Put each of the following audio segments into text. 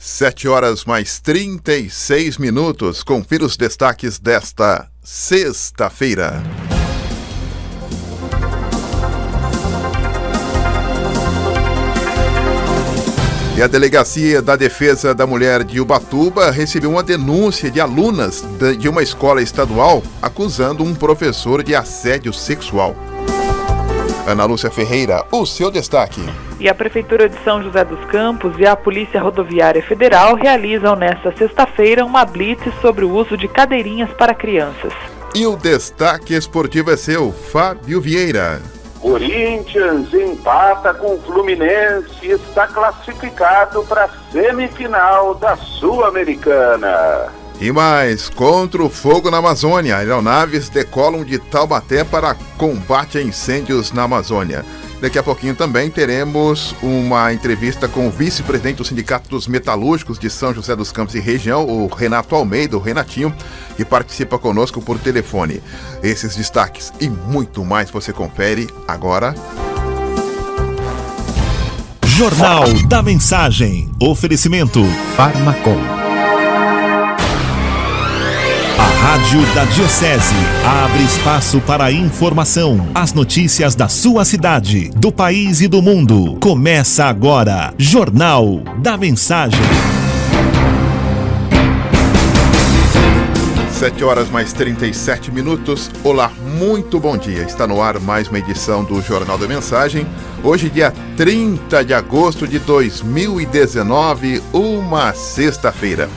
7 horas mais 36 minutos. Confira os destaques desta sexta-feira. E a Delegacia da Defesa da Mulher de Ubatuba recebeu uma denúncia de alunas de uma escola estadual acusando um professor de assédio sexual. Ana Lúcia Ferreira, o seu destaque. E a Prefeitura de São José dos Campos e a Polícia Rodoviária Federal realizam nesta sexta-feira uma blitz sobre o uso de cadeirinhas para crianças. E o destaque esportivo é seu, Fábio Vieira. Corinthians empata com o Fluminense e está classificado para a semifinal da Sul-Americana. E mais, contra o fogo na Amazônia, aeronaves decolam de Taubaté para combate a incêndios na Amazônia. Daqui a pouquinho também teremos uma entrevista com o vice-presidente do Sindicato dos Metalúrgicos de São José dos Campos e região, o Renato Almeida, o Renatinho, que participa conosco por telefone. Esses destaques e muito mais você confere agora. Jornal da Mensagem. Oferecimento Farmacom. A Rádio da Diocese abre espaço para a informação, as notícias da sua cidade, do país e do mundo. Começa agora, Jornal da Mensagem. 7 horas mais 37 minutos. Olá, muito bom dia. Está no ar mais uma edição do Jornal da Mensagem. Hoje, dia 30 de agosto de 2019, uma sexta-feira.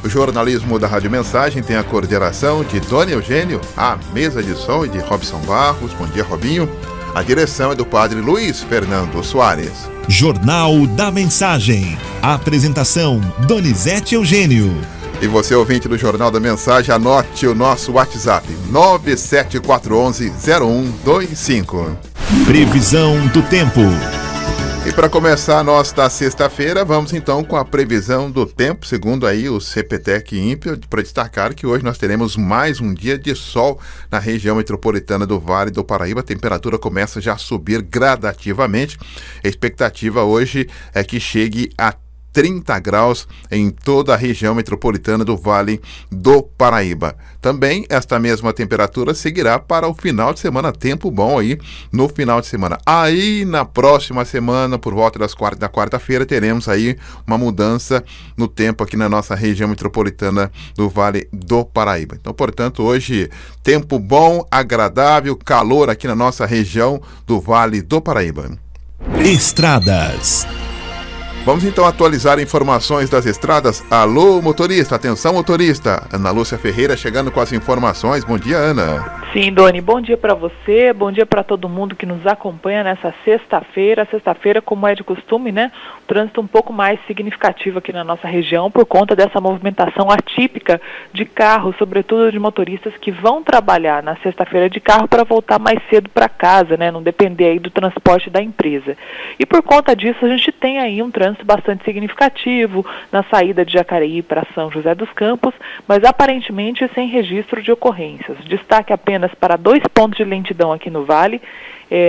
O jornalismo da Rádio Mensagem tem a coordenação de Dona Eugênio, a mesa de som é de Robson Barros. Bom dia, Robinho. A direção é do padre Luiz Fernando Soares. Jornal da Mensagem. A apresentação, Donizete Eugênio. E você, ouvinte do Jornal da Mensagem, anote o nosso WhatsApp, 97411-0125. Previsão do tempo. E para começar a nossa sexta-feira, vamos então com a previsão do tempo, segundo aí o CPTEC INPE, para destacar que hoje nós teremos mais um dia de sol na região metropolitana do Vale do Paraíba. A temperatura começa já a subir gradativamente. A expectativa hoje é que chegue a 30 graus em toda a região metropolitana do Vale do Paraíba. Também esta mesma temperatura seguirá para o final de semana, tempo bom aí no final de semana. Aí na próxima semana, por volta da quarta-feira, teremos aí uma mudança no tempo aqui na nossa região metropolitana do Vale do Paraíba. Então, portanto, hoje tempo bom, agradável, calor aqui na nossa região do Vale do Paraíba. Estradas. Vamos então atualizar informações das estradas. Alô, motorista, atenção, motorista. Ana Lúcia Ferreira chegando com as informações. Bom dia, Ana. Sim, Doni, bom dia para você, bom dia para todo mundo que nos acompanha nessa sexta-feira. Sexta-feira, como é de costume, né? O trânsito um pouco mais significativo aqui na nossa região por conta dessa movimentação atípica de carros, sobretudo de motoristas que vão trabalhar na sexta-feira de carro para voltar mais cedo para casa, né? Não depender aí do transporte da empresa. E por conta disso, a gente tem aí um trânsito bastante significativo na saída de Jacareí para São José dos Campos, mas aparentemente sem registro de ocorrências. Destaque apenas para 2 pontos de lentidão aqui no Vale,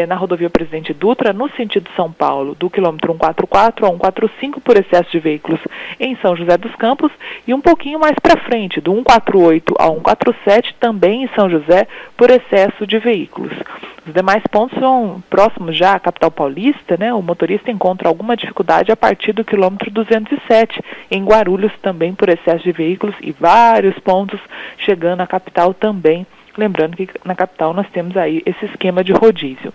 na rodovia Presidente Dutra, no sentido São Paulo, do quilômetro 144 a 145 por excesso de veículos em São José dos Campos, e um pouquinho mais para frente, do 148 a 147, também em São José, por excesso de veículos. Os demais pontos são próximos já à capital paulista, né? O motorista encontra alguma dificuldade a partir do quilômetro 207, em Guarulhos também por excesso de veículos, e vários pontos chegando à capital também. Lembrando que na capital nós temos aí esse esquema de rodízio.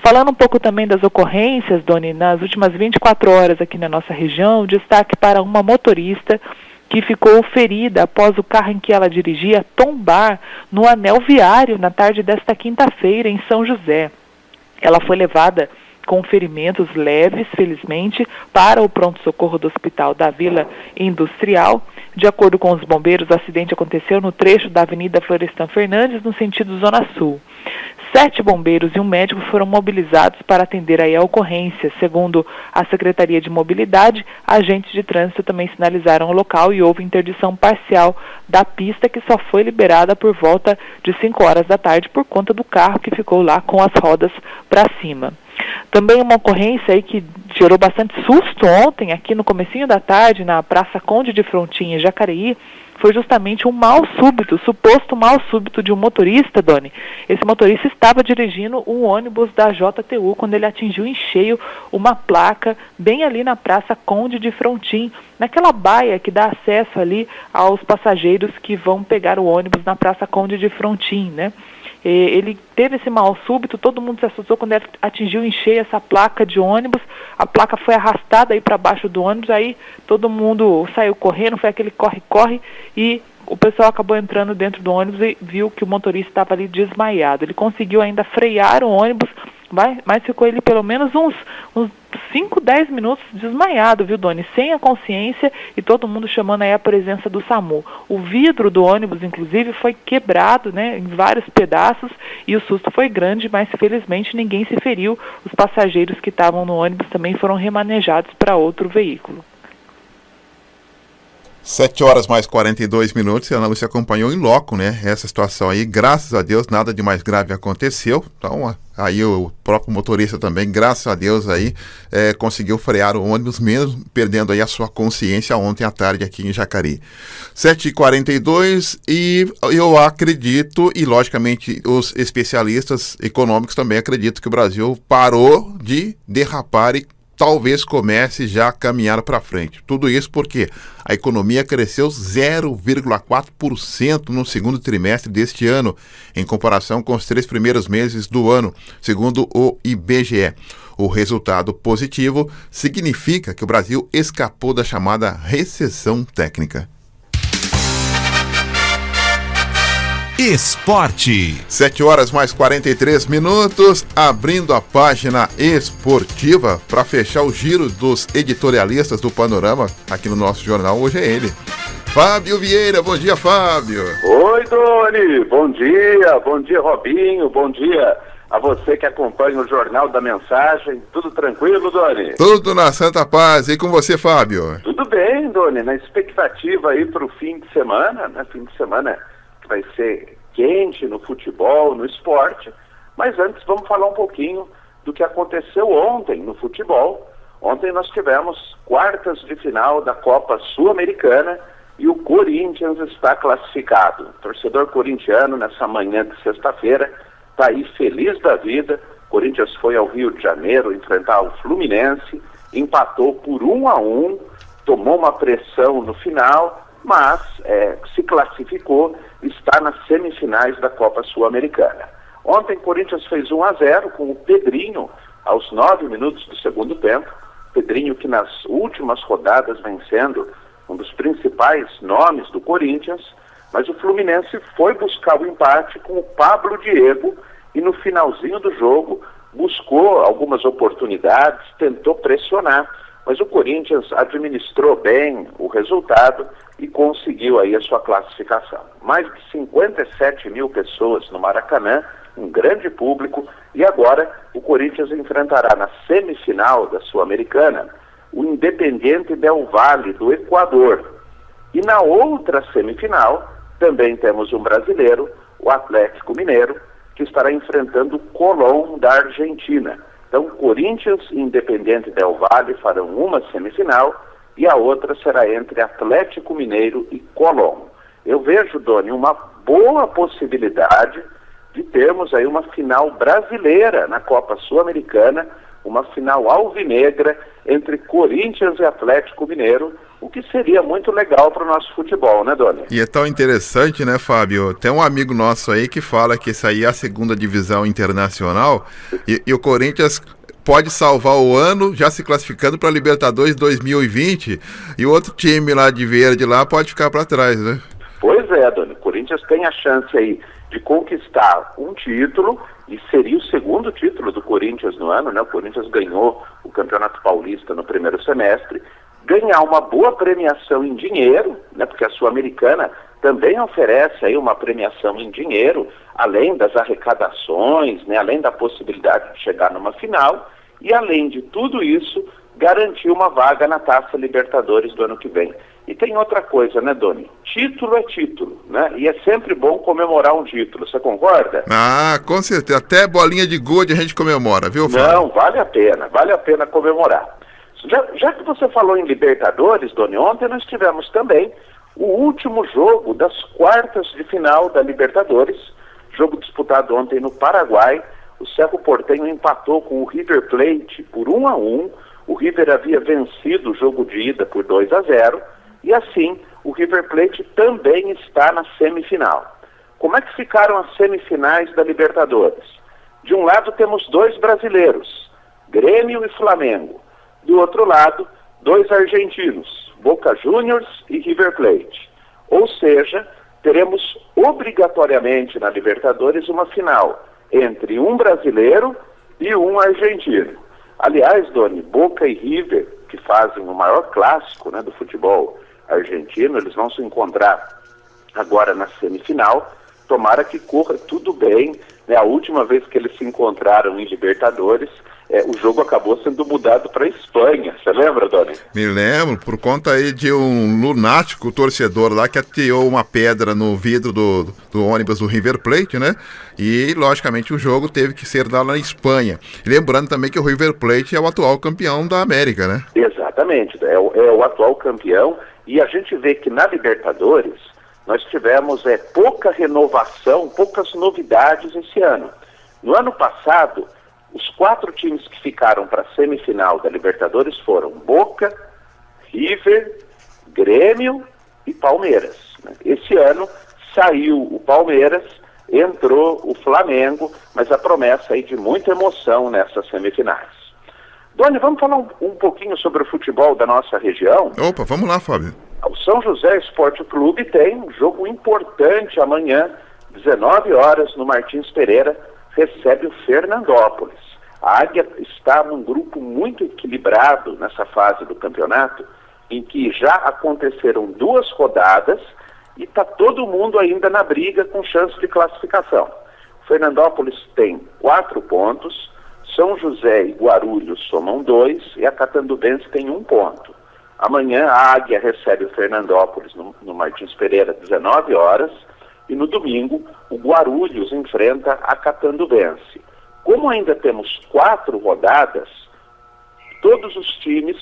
Falando um pouco também das ocorrências, Doni, nas últimas 24 horas aqui na nossa região, destaque para uma motorista que ficou ferida após o carro em que ela dirigia tombar no anel viário na tarde desta quinta-feira em São José. Ela foi levada com ferimentos leves, felizmente, para o pronto-socorro do Hospital da Vila Industrial. De acordo com os bombeiros, o acidente aconteceu no trecho da Avenida Florestan Fernandes, no sentido Zona Sul. 7 bombeiros e um médico foram mobilizados para atender aí a ocorrência. Segundo a Secretaria de Mobilidade, agentes de trânsito também sinalizaram o local e houve interdição parcial da pista, que só foi liberada por volta de 5 horas da tarde por conta do carro que ficou lá com as rodas para cima. Também uma ocorrência aí que gerou bastante susto ontem, aqui no comecinho da tarde, na Praça Conde de Frontin, em Jacareí, foi justamente um mal súbito, suposto mal súbito de um motorista, Doni. Esse motorista estava dirigindo um ônibus da JTU quando ele atingiu em cheio uma placa bem ali na Praça Conde de Frontin, naquela baia que dá acesso ali aos passageiros que vão pegar o ônibus na Praça Conde de Frontin, né? Ele teve esse mal súbito, todo mundo se assustou quando ele atingiu em cheio essa placa de ônibus, a placa foi arrastada aí para baixo do ônibus, aí todo mundo saiu correndo, foi aquele corre-corre e o pessoal acabou entrando dentro do ônibus e viu que o motorista estava ali desmaiado. Ele conseguiu ainda frear o ônibus, mas ficou ele pelo menos uns 5, 10 minutos desmaiado, viu, Doni? Sem a consciência e todo mundo chamando aí a presença do SAMU. O vidro do ônibus, inclusive, foi quebrado, né, em vários pedaços e o susto foi grande, mas felizmente ninguém se feriu. Os passageiros que estavam no ônibus também foram remanejados para outro veículo. 7 horas mais 42 minutos, e a Ana Lúcia acompanhou em loco, né, essa situação aí. Graças a Deus, nada de mais grave aconteceu. Então, aí o próprio motorista também, graças a Deus, aí conseguiu frear o ônibus, mesmo perdendo aí a sua consciência ontem à tarde aqui em Jacareí. 7h42, e eu acredito, e logicamente os especialistas econômicos também acreditam, que o Brasil parou de derrapar e talvez comece já a caminhar para frente. Tudo isso porque a economia cresceu 0,4% no segundo trimestre deste ano, em comparação com os 3 primeiros meses do ano, segundo o IBGE. O resultado positivo significa que o Brasil escapou da chamada recessão técnica. Esporte. 7 horas mais 43 minutos, abrindo a página esportiva para fechar o giro dos editorialistas do Panorama aqui no nosso jornal. Hoje é ele, Fábio Vieira. Bom dia, Fábio. Oi, Doni. Bom dia, Robinho. Bom dia a você que acompanha o Jornal da Mensagem. Tudo tranquilo, Doni? Tudo na santa paz. E com você, Fábio? Tudo bem, Doni. Na expectativa aí para o fim de semana, né? Fim de semana vai ser quente no futebol, no esporte, mas antes vamos falar um pouquinho do que aconteceu ontem no futebol. Ontem nós tivemos quartas de final da Copa Sul-Americana e o Corinthians está classificado. O torcedor corintiano, nessa manhã de sexta-feira, está aí feliz da vida. O Corinthians foi ao Rio de Janeiro enfrentar o Fluminense, empatou por 1-1, tomou uma pressão no final, mas se classificou, está nas semifinais da Copa Sul-Americana. Ontem o Corinthians fez 1-0 com o Pedrinho aos 9 minutos do segundo tempo. Pedrinho que nas últimas rodadas vem sendo um dos principais nomes do Corinthians, mas o Fluminense foi buscar o empate com o Pablo Diego e no finalzinho do jogo buscou algumas oportunidades, tentou pressionar, mas o Corinthians administrou bem o resultado e conseguiu aí a sua classificação. Mais de 57 mil pessoas no Maracanã, um grande público, e agora o Corinthians enfrentará na semifinal da Sul-Americana o Independiente del Valle do Equador. E na outra semifinal também temos um brasileiro, o Atlético Mineiro, que estará enfrentando o Colón da Argentina. Então, Corinthians e Independiente del Valle farão uma semifinal e a outra será entre Atlético Mineiro e Colón. Eu vejo, Doni, uma boa possibilidade de termos aí uma final brasileira na Copa Sul-Americana, uma final alvinegra entre Corinthians e Atlético Mineiro, o que seria muito legal para o nosso futebol, né, Doni? E é tão interessante, né, Fábio? Tem um amigo nosso aí que fala que essa aí é a segunda divisão internacional e o Corinthians pode salvar o ano já se classificando para a Libertadores 2020 e o outro time lá de verde lá pode ficar para trás, né? Pois é, Doni. O Corinthians tem a chance aí de conquistar um título, e seria o segundo título do Corinthians no ano, né? O Corinthians ganhou o Campeonato Paulista no primeiro semestre, ganhar uma boa premiação em dinheiro, né? Porque a Sul-Americana também oferece aí uma premiação em dinheiro, além das arrecadações, né, além da possibilidade de chegar numa final, e além de tudo isso, garantir uma vaga na Taça Libertadores do ano que vem. E tem outra coisa, né, Doni? Título é título, né? E é sempre bom comemorar um título, você concorda? Ah, com certeza. Até bolinha de gude a gente comemora, viu, Fábio? Não, vale a pena comemorar. Já que você falou em Libertadores, Doni, ontem nós tivemos também o último jogo das quartas de final da Libertadores, jogo disputado ontem no Paraguai. O Cerro Porteño empatou com o River Plate por 1-1. O River havia vencido o jogo de ida por 2-0 e assim o River Plate também está na semifinal. Como é que ficaram as semifinais da Libertadores? De um lado temos 2 brasileiros, Grêmio e Flamengo. Do outro lado, 2 argentinos, Boca Juniors e River Plate. Ou seja, teremos obrigatoriamente na Libertadores uma final entre um brasileiro e um argentino. Aliás, Doni, Boca e River, que fazem o maior clássico, né, do futebol argentino, eles vão se encontrar agora na semifinal. Tomara que corra tudo bem, né? A última vez que eles se encontraram em Libertadores, o jogo acabou sendo mudado para a Espanha. Você lembra, Doni? Me lembro, por conta aí de um lunático torcedor lá que ateou uma pedra no vidro do ônibus do River Plate, né? E, logicamente, o jogo teve que ser lá na Espanha. Lembrando também que o River Plate é o atual campeão da América, né? Exatamente, é o atual campeão. E a gente vê que na Libertadores nós tivemos pouca renovação, poucas novidades esse ano. No ano passado, os 4 times que ficaram para a semifinal da Libertadores foram Boca, River, Grêmio e Palmeiras, né? Esse ano saiu o Palmeiras, entrou o Flamengo, mas a promessa aí de muita emoção nessas semifinais. Doni, vamos falar um pouquinho sobre o futebol da nossa região? Opa, vamos lá, Fábio. O São José Esporte Clube tem um jogo importante amanhã, 19 horas, no Martins Pereira, recebe o Fernandópolis. A Águia está num grupo muito equilibrado nessa fase do campeonato, em que já aconteceram 2 rodadas e está todo mundo ainda na briga com chance de classificação. O Fernandópolis tem 4 pontos, São José e Guarulhos somam 2 e a Catanduvense tem 1 ponto. Amanhã a Águia recebe o Fernandópolis no Martins Pereira, 19 horas, e no domingo o Guarulhos enfrenta a Catanduvense. Como ainda temos 4 rodadas, todos os times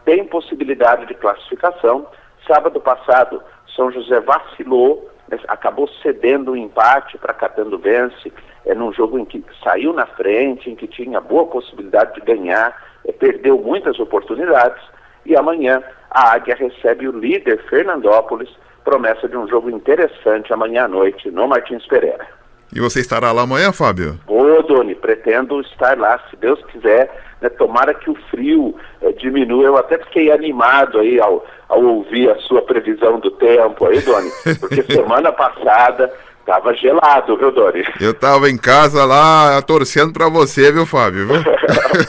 têm possibilidade de classificação. Sábado passado, São José vacilou, acabou cedendo um empate para a Catanduvense, num jogo em que saiu na frente, em que tinha boa possibilidade de ganhar, perdeu muitas oportunidades. E amanhã a Águia recebe o líder Fernandópolis, promessa de um jogo interessante amanhã à noite no Martins Pereira. E você estará lá amanhã, Fábio? Ô, Doni, pretendo estar lá, se Deus quiser, né? Tomara que o frio diminua. Eu até fiquei animado aí ao ouvir a sua previsão do tempo aí, Doni, porque semana passada tava gelado, viu, Doni? Eu tava em casa lá torcendo pra você, viu, Fábio?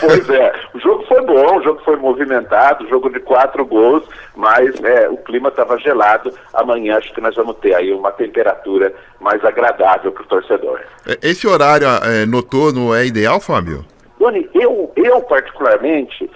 Pois é, o jogo foi bom, o jogo foi movimentado, jogo de 4 gols, mas o clima estava gelado. Amanhã acho que nós vamos ter aí uma temperatura mais agradável para o torcedor. Esse horário noturno é ideal, Fábio? Doni, eu particularmente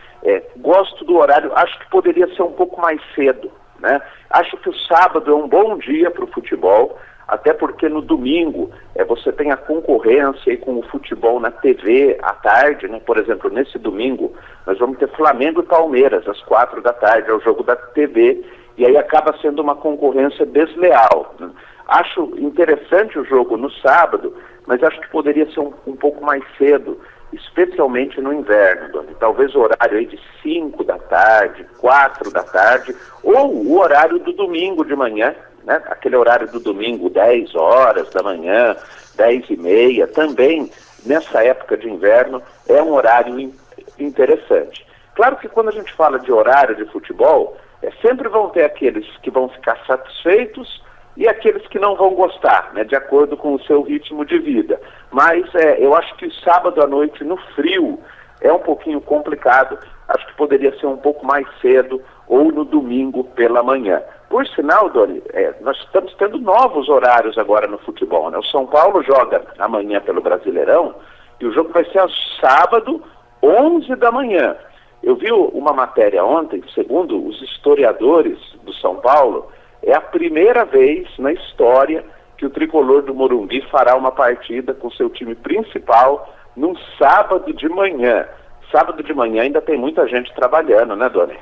gosto do horário, acho que poderia ser um pouco mais cedo, né? Acho que o sábado é um bom dia para o futebol, até porque no domingo você tem a concorrência aí com o futebol na TV à tarde, né? Por exemplo, nesse domingo nós vamos ter Flamengo e Palmeiras às 4 da tarde, é o jogo da TV, e aí acaba sendo uma concorrência desleal, né? Acho interessante o jogo no sábado, mas acho que poderia ser um pouco mais cedo, especialmente no inverno, Doni. Talvez o horário aí de 5 da tarde, 4 da tarde, ou o horário do domingo de manhã, né? Aquele horário do domingo, 10 horas da manhã, 10h30, também nessa época de inverno é um horário interessante. Claro que quando a gente fala de horário de futebol, sempre vão ter aqueles que vão ficar satisfeitos e aqueles que não vão gostar, né? De acordo com o seu ritmo de vida. Mas eu acho que sábado à noite no frio é um pouquinho complicado, acho que poderia ser um pouco mais cedo ou no domingo pela manhã. Por sinal, Doni, nós estamos tendo novos horários agora no futebol, né? O São Paulo joga amanhã pelo Brasileirão e o jogo vai ser sábado, 11 da manhã. Eu vi uma matéria ontem, segundo os historiadores do São Paulo, é a primeira vez na história que o tricolor do Morumbi fará uma partida com seu time principal num sábado de manhã. Sábado de manhã ainda tem muita gente trabalhando, né, Doni?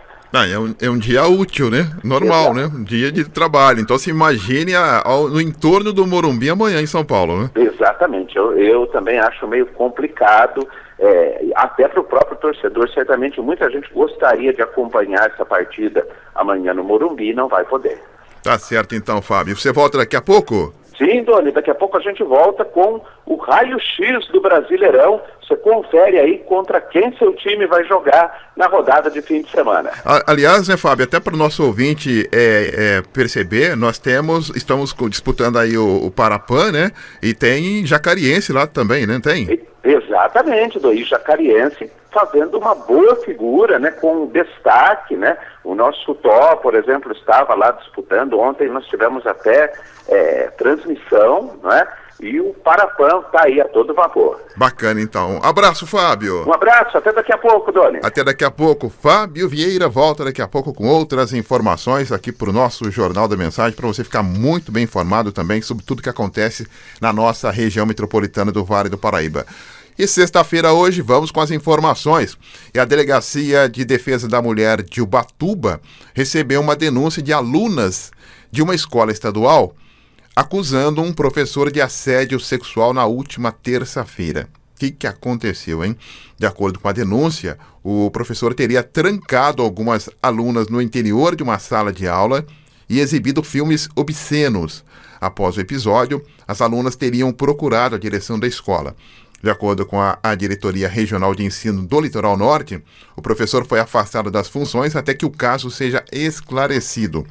É um dia útil, né? Normal, né? Um dia de trabalho. Então se imagine no entorno do Morumbi amanhã em São Paulo, né? Exatamente. Eu também acho meio complicado, até para o próprio torcedor. Certamente muita gente gostaria de acompanhar essa partida amanhã no Morumbi e não vai poder. Tá certo então, Fábio. Você volta daqui a pouco? Sim, Doni, daqui a pouco a gente volta com o raio-x do Brasileirão. Você confere aí contra quem seu time vai jogar na rodada de fim de semana. Aliás, né, Fábio, até para o nosso ouvinte perceber, nós estamos disputando aí o Parapan, né? E tem Jacariense lá também, né? Tem? Exatamente, Doni, Jacariense fazendo uma boa figura, né, com destaque, né? O nosso Tó, por exemplo, estava lá disputando. Ontem nós tivemos até transmissão, né? E o Parapan está aí a todo vapor. Bacana, então. Abraço, Fábio. Um abraço, até daqui a pouco, Doni. Até daqui a pouco. Fábio Vieira volta daqui a pouco com outras informações aqui para o nosso Jornal da Mensagem, para você ficar muito bem informado também sobre tudo que acontece na nossa região metropolitana do Vale do Paraíba. E sexta-feira hoje vamos com as informações. E a Delegacia de Defesa da Mulher de Ubatuba recebeu uma denúncia de alunas de uma escola estadual acusando um professor de assédio sexual na última terça-feira. O que aconteceu, hein? De acordo com a denúncia, o professor teria trancado algumas alunas no interior de uma sala de aula e exibido filmes obscenos. Após o episódio, as alunas teriam procurado a direção da escola. De acordo com a Diretoria Regional de Ensino do Litoral Norte, o professor foi afastado das funções até que o caso seja esclarecido.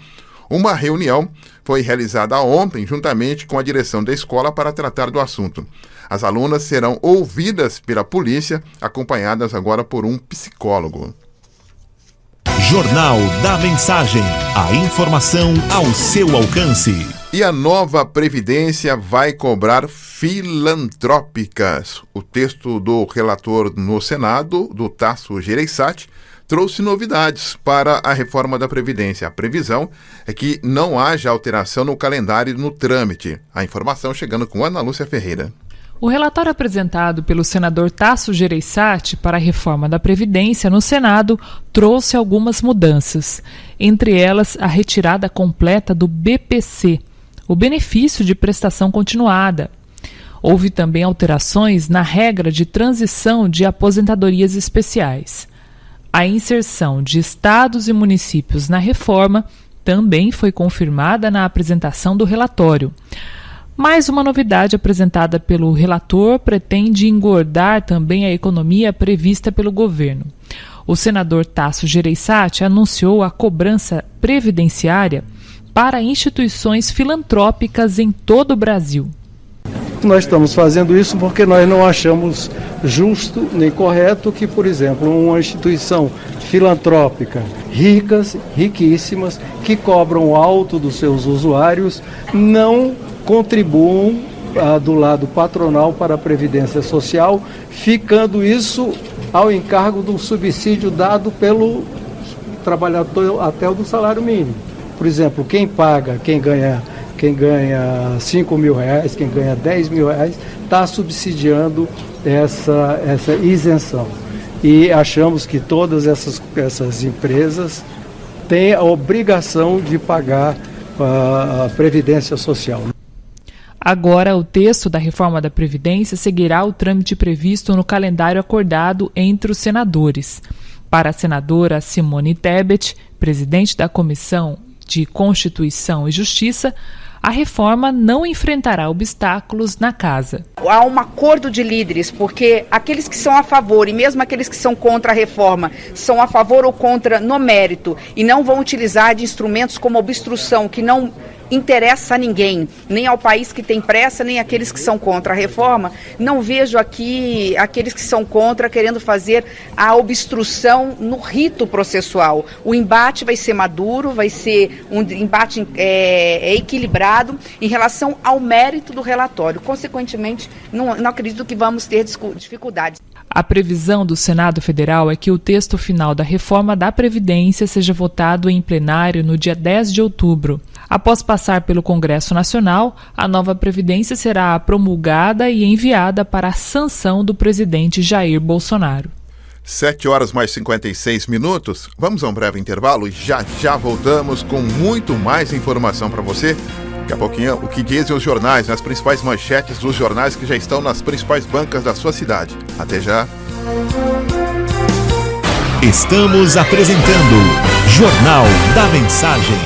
Uma reunião foi realizada ontem juntamente com a direção da escola para tratar do assunto. As alunas serão ouvidas pela polícia, acompanhadas agora por um psicólogo. Jornal da Mensagem. A informação ao seu alcance. E a nova Previdência vai cobrar filantrópicas. O texto do relator no Senado, do Tasso Gereissati, trouxe novidades para a reforma da Previdência. A previsão é que não haja alteração no calendário no trâmite. A informação chegando com Ana Lúcia Ferreira. O relatório apresentado pelo senador Tasso Gereissati para a reforma da Previdência no Senado trouxe algumas mudanças, entre elas a retirada completa do BPC, o benefício de prestação continuada. Houve também alterações na regra de transição de aposentadorias especiais. A inserção de estados e municípios na reforma também foi confirmada na apresentação do relatório. Mais uma novidade apresentada pelo relator pretende engordar também a economia prevista pelo governo. O senador Tasso Gereissati anunciou a cobrança previdenciária para instituições filantrópicas em todo o Brasil. Nós estamos fazendo isso porque nós não achamos justo nem correto que, por exemplo, uma instituição filantrópica riquíssimas, que cobram alto dos seus usuários, não contribuam do lado patronal para a Previdência Social, ficando isso ao encargo do subsídio dado pelo trabalhador até o do salário mínimo. Por exemplo, quem ganha 5 mil reais, quem ganha 10 mil reais, está subsidiando essa isenção. E achamos que todas essas empresas têm a obrigação de pagar a Previdência Social. Agora, o texto da reforma da Previdência seguirá o trâmite previsto no calendário acordado entre os senadores. Para a senadora Simone Tebet, presidente da Comissão de Constituição e Justiça, a reforma não enfrentará obstáculos na casa. Há um acordo de líderes, porque aqueles que são a favor e mesmo aqueles que são contra a reforma são a favor ou contra no mérito e não vão utilizar de instrumentos como obstrução, que não interessa a ninguém, nem ao país que tem pressa, nem àqueles que são contra a reforma. Não vejo aqui aqueles que são contra querendo fazer a obstrução no rito processual. O embate vai ser maduro, vai ser um embate equilibrado em relação ao mérito do relatório. Consequentemente, não acredito que vamos ter dificuldades. A previsão do Senado Federal é que o texto final da reforma da Previdência seja votado em plenário no dia 10 de outubro. Após passar pelo Congresso Nacional, a nova Previdência será promulgada e enviada para a sanção do presidente Jair Bolsonaro. 7h mais 56. Vamos a um breve intervalo e já voltamos com muito mais informação para você. Daqui a pouquinho, o que dizem os jornais, nas principais manchetes dos jornais que já estão nas principais bancas da sua cidade. Até já. Estamos apresentando Jornal da Mensagem.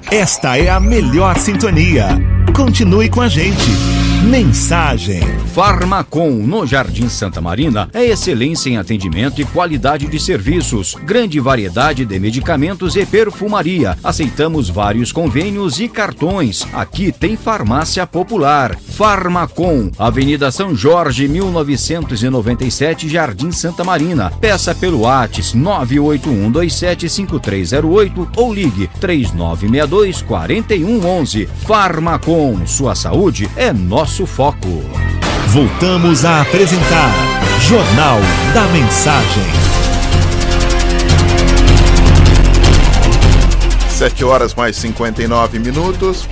Esta é a melhor sintonia. Continue com a gente. Mensagem. Farmacom, no Jardim Santa Marina, é excelência em atendimento e qualidade de serviços. Grande variedade de medicamentos e perfumaria. Aceitamos vários convênios e cartões. Aqui tem farmácia popular. Farmacom, Avenida São Jorge, 1997, Jardim Santa Marina. Peça pelo WhatsApp 981275308 ou ligue 3962-4111. Farmacom, sua saúde é nosso foco. Voltamos a apresentar Jornal da Mensagem. 7h mais 59.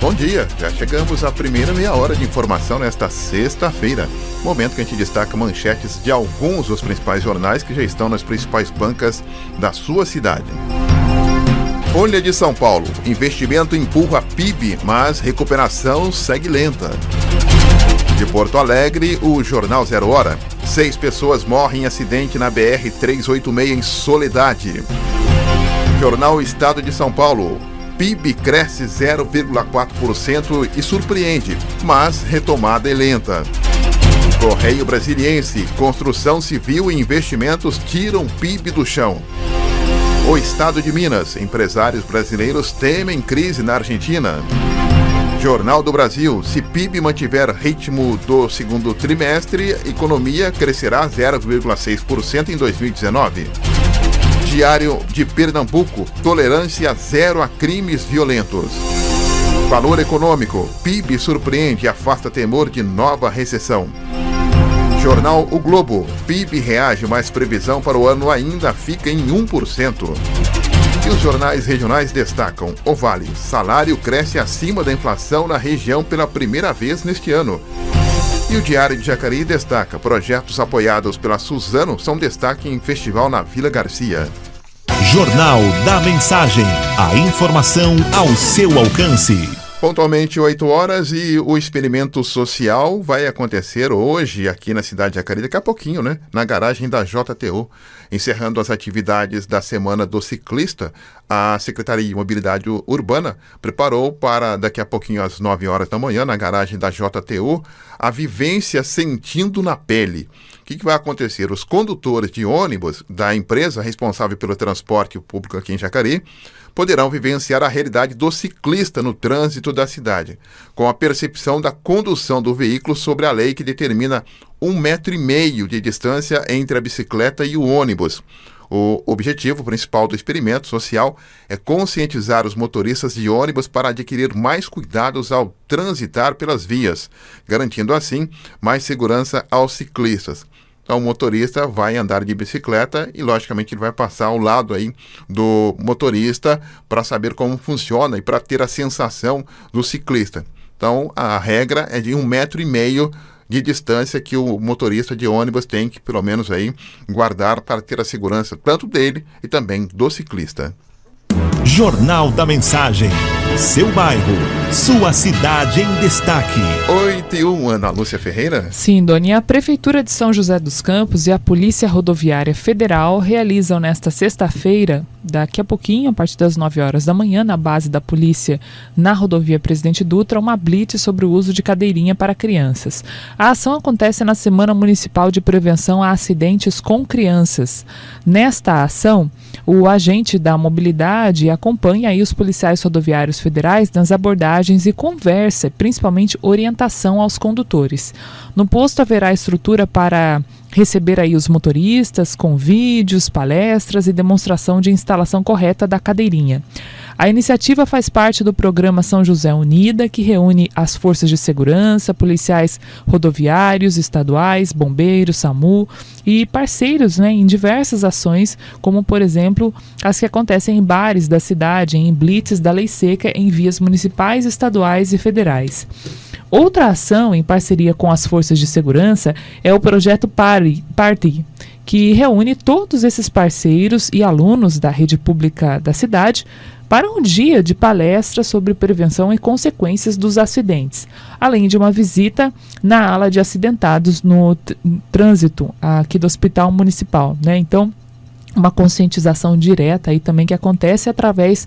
Bom dia, já chegamos à primeira meia hora de informação nesta sexta-feira. Momento que a gente destaca manchetes de alguns dos principais jornais que já estão nas principais bancas da sua cidade. Folha de São Paulo, investimento empurra PIB, mas recuperação segue lenta. De Porto Alegre, o Jornal 0 Hora. 6 pessoas morrem em acidente na BR-386 em Soledade. Jornal Estado de São Paulo. PIB cresce 0,4% e surpreende, mas retomada é lenta. Correio Brasiliense. Construção civil e investimentos tiram PIB do chão. O Estado de Minas. Empresários brasileiros temem crise na Argentina. Jornal do Brasil. Se PIB mantiver ritmo do segundo trimestre, economia crescerá 0,6% em 2019. Diário de Pernambuco. Tolerância zero a crimes violentos. Valor econômico. PIB surpreende e afasta temor de nova recessão. Jornal O Globo. PIB reage, mas previsão para o ano ainda fica em 1%. E os jornais regionais destacam: o Vale, salário cresce acima da inflação na região pela primeira vez neste ano. E o Diário de Jacareí destaca: projetos apoiados pela Suzano são destaque em festival na Vila Garcia. Jornal da Mensagem. A informação ao seu alcance. Pontualmente 8 horas e o experimento social vai acontecer hoje aqui na cidade de Jacareí, daqui a pouquinho, né? Na garagem da JTU. Encerrando as atividades da Semana do Ciclista, a Secretaria de Mobilidade Urbana preparou para daqui a pouquinho às 9 horas da manhã, na garagem da JTU, a vivência sentindo na pele. O que vai acontecer? Os condutores de ônibus da empresa responsável pelo transporte público aqui em Jacareí poderão vivenciar a realidade do ciclista no trânsito da cidade, com a percepção da condução do veículo sobre a lei que determina 1,5 metro de distância entre a bicicleta e o ônibus. O objetivo principal do experimento social é conscientizar os motoristas de ônibus para adquirir mais cuidados ao transitar pelas vias, garantindo assim mais segurança aos ciclistas. Então, o motorista vai andar de bicicleta e, logicamente, ele vai passar ao lado aí do motorista para saber como funciona e para ter a sensação do ciclista. Então, a regra é de 1,5 metro de distância que o motorista de ônibus tem que, pelo menos, aí, guardar para ter a segurança tanto dele e também do ciclista. Jornal da Mensagem. Seu bairro, sua cidade em destaque. 8h01, Ana Lúcia Ferreira. Sim, Doni, a Prefeitura de São José dos Campos e a Polícia Rodoviária Federal realizam nesta sexta-feira, daqui a pouquinho, a partir das 9 horas da manhã, na base da polícia na rodovia Presidente Dutra, uma blitz sobre o uso de cadeirinha para crianças. A ação acontece na Semana Municipal de Prevenção a Acidentes com Crianças. Nesta ação, o agente da mobilidade acompanha aí os policiais rodoviários federais nas abordagens e conversa, principalmente orientação aos condutores. No posto haverá estrutura para receber aí os motoristas com vídeos, palestras e demonstração de instalação correta da cadeirinha. A iniciativa faz parte do programa São José Unida, que reúne as forças de segurança, policiais rodoviários, estaduais, bombeiros, SAMU e parceiros, em diversas ações, como, por exemplo, as que acontecem em bares da cidade, em blitz da lei seca em vias municipais, estaduais e federais. Outra ação em parceria com as forças de segurança é o projeto Party, que reúne todos esses parceiros e alunos da rede pública da cidade para um dia de palestra sobre prevenção e consequências dos acidentes, além de uma visita na ala de acidentados no trânsito aqui do Hospital Municipal, Então, uma conscientização direta aí também que acontece através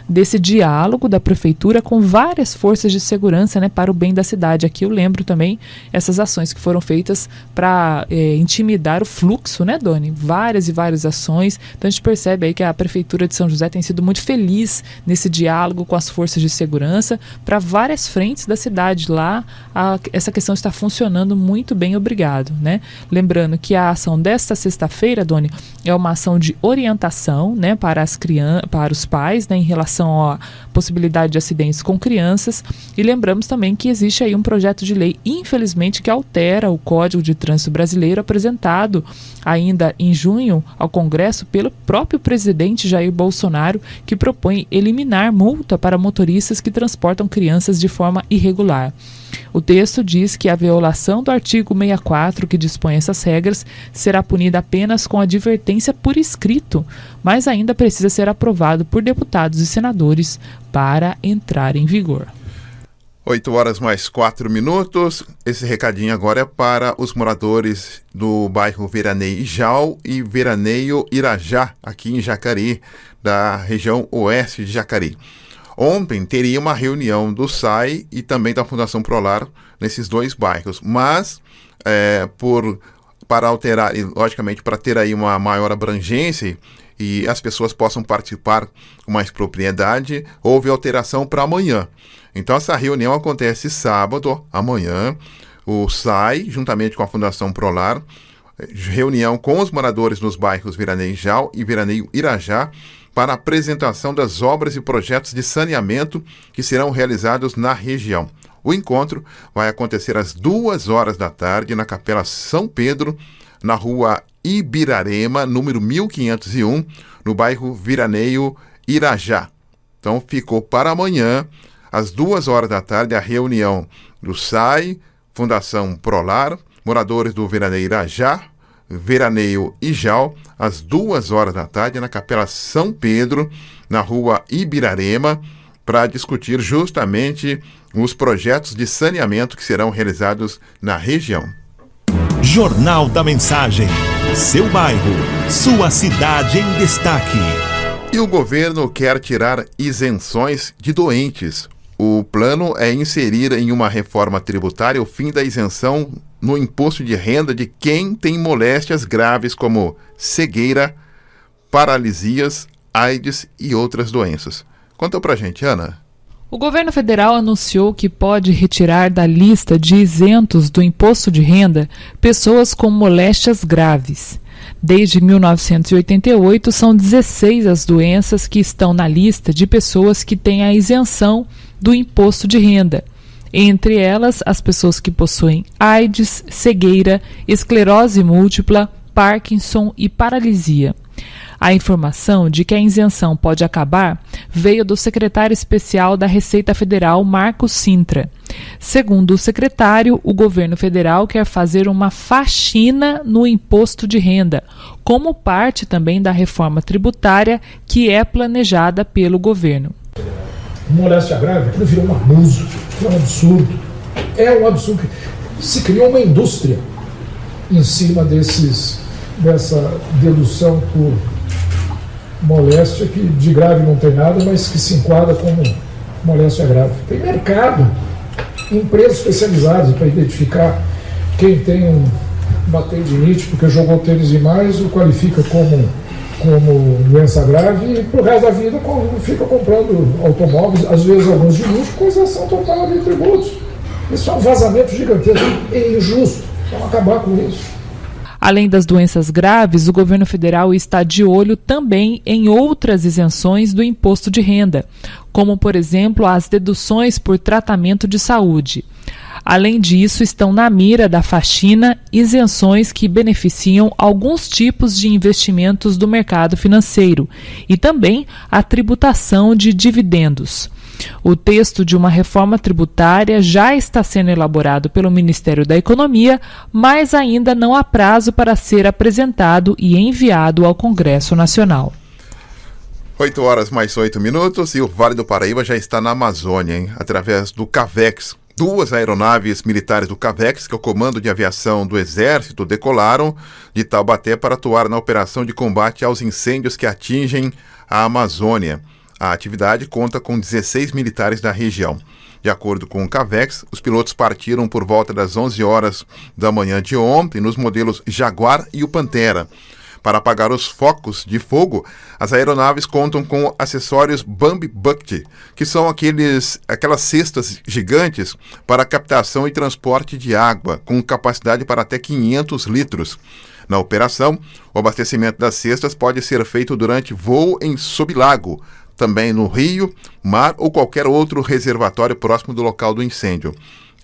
desse diálogo da prefeitura com várias forças de segurança, para o bem da cidade. Aqui eu lembro também essas ações que foram feitas para intimidar o fluxo, Doni? Várias e várias ações. Então a gente percebe aí que a prefeitura de São José tem sido muito feliz nesse diálogo com as forças de segurança para várias frentes da cidade. Lá essa questão está funcionando muito bem, obrigado, Lembrando que a ação desta sexta-feira, Doni, é uma ação de orientação, para as crianças, para os pais, em relação à possibilidade de acidentes com crianças. E lembramos também que existe aí um projeto de lei, infelizmente, que altera o Código de Trânsito Brasileiro, apresentado ainda em junho ao Congresso pelo próprio presidente Jair Bolsonaro, que propõe eliminar multa para motoristas que transportam crianças de forma irregular. O texto diz que a violação do artigo 64, que dispõe essas regras, será punida apenas com advertência por escrito, mas ainda precisa ser aprovado por deputados e senadores para entrar em vigor. 8h mais 4. Esse recadinho agora é para os moradores do bairro Veraneio Ijau e Veraneio Irajá, aqui em Jacareí, da região oeste de Jacareí. Ontem teria uma reunião do SAI e também da Fundação Prolar nesses dois bairros, mas para alterar, e logicamente para ter aí uma maior abrangência e as pessoas possam participar com mais propriedade, houve alteração para amanhã. Então essa reunião acontece sábado, amanhã, o SAI, juntamente com a Fundação Prolar, reunião com os moradores nos bairros Veraneio Ijau e Veraneio Irajá, para a apresentação das obras e projetos de saneamento que serão realizados na região. O encontro vai acontecer às 14h na Capela São Pedro, na rua Ibirarema, número 1501, no bairro Veraneio Irajá. Então ficou para amanhã, às 14h, a reunião do SAI, Fundação Prolar, moradores do Veraneio Irajá, Veraneio Ijau, às 14h na Capela São Pedro, na rua Ibirarema, para discutir justamente os projetos de saneamento que serão realizados na região. Jornal da Mensagem. Seu bairro, sua cidade em destaque. E o governo quer tirar isenções de doentes. O plano é inserir em uma reforma tributária o fim da isenção no imposto de renda de quem tem moléstias graves como cegueira, paralisias, AIDS e outras doenças. Conta pra gente, Ana. O governo federal anunciou que pode retirar da lista de isentos do imposto de renda pessoas com moléstias graves. Desde 1988, são 16 as doenças que estão na lista de pessoas que têm a isenção do imposto de renda. Entre elas, as pessoas que possuem AIDS, cegueira, esclerose múltipla, Parkinson e paralisia. A informação de que a isenção pode acabar veio do secretário especial da Receita Federal, Marcos Sintra. Segundo o secretário, o governo federal quer fazer uma faxina no imposto de renda, como parte também da reforma tributária que é planejada pelo governo. Moléstia grave, aquilo virou um abuso, é um absurdo. É um absurdo. Se criou uma indústria em cima dessa dedução por moléstia, que de grave não tem nada, mas que se enquadra como moléstia grave. Tem mercado, empresas especializadas para identificar quem tem uma tendinite porque jogou tênis demais, o qualifica como como doença grave e pro resto da vida fica comprando automóveis, às vezes alguns de luxo, com isenção total de tributos. Isso é um vazamento gigantesco e injusto. Vamos acabar com isso. Além das doenças graves, o governo federal está de olho também em outras isenções do imposto de renda, como, por exemplo, as deduções por tratamento de saúde. Além disso, estão na mira da faxina isenções que beneficiam alguns tipos de investimentos do mercado financeiro e também a tributação de dividendos. O texto de uma reforma tributária já está sendo elaborado pelo Ministério da Economia, mas ainda não há prazo para ser apresentado e enviado ao Congresso Nacional. 8 horas mais 8 minutos e o Vale do Paraíba já está na Amazônia, hein? Através do CAVEX. 2 aeronaves militares do CAVEX, que é o Comando de Aviação do Exército, decolaram de Taubaté para atuar na operação de combate aos incêndios que atingem a Amazônia. A atividade conta com 16 militares da região. De acordo com o CAVEX, os pilotos partiram por volta das 11 horas da manhã de ontem nos modelos Jaguar e o Pantera. Para apagar os focos de fogo, as aeronaves contam com acessórios Bambi Bucket, que são aquelas cestas gigantes para captação e transporte de água, com capacidade para até 500 litros. Na operação, o abastecimento das cestas pode ser feito durante voo em sob-lago, também no rio, mar ou qualquer outro reservatório próximo do local do incêndio.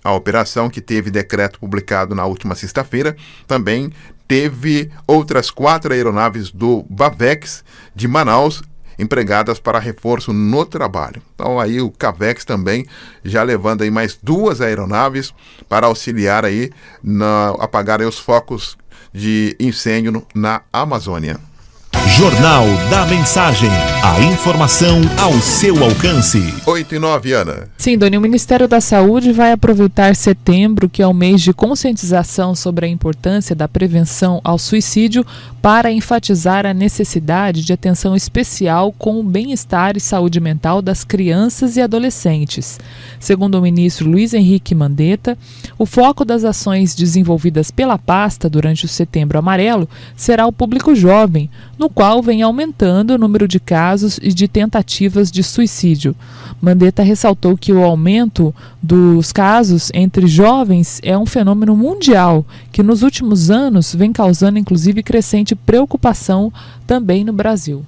A operação, que teve decreto publicado na última sexta-feira, também teve outras 4 aeronaves do BAVEX de Manaus empregadas para reforço no trabalho. Então aí o CAVEX também já levando aí mais 2 aeronaves para auxiliar aí apagar aí os focos de incêndio na Amazônia. Jornal da Mensagem. A informação ao seu alcance. 8h09, Ana. Sim, Doni, o Ministério da Saúde vai aproveitar setembro, que é o mês de conscientização sobre a importância da prevenção ao suicídio, para enfatizar a necessidade de atenção especial com o bem-estar e saúde mental das crianças e adolescentes. Segundo o ministro Luiz Henrique Mandetta, o foco das ações desenvolvidas pela pasta durante o Setembro Amarelo será o público jovem, no qual vem aumentando o número de casos e de tentativas de suicídio. Mandetta ressaltou que o aumento dos casos entre jovens é um fenômeno mundial que nos últimos anos vem causando inclusive crescente preocupação também no Brasil.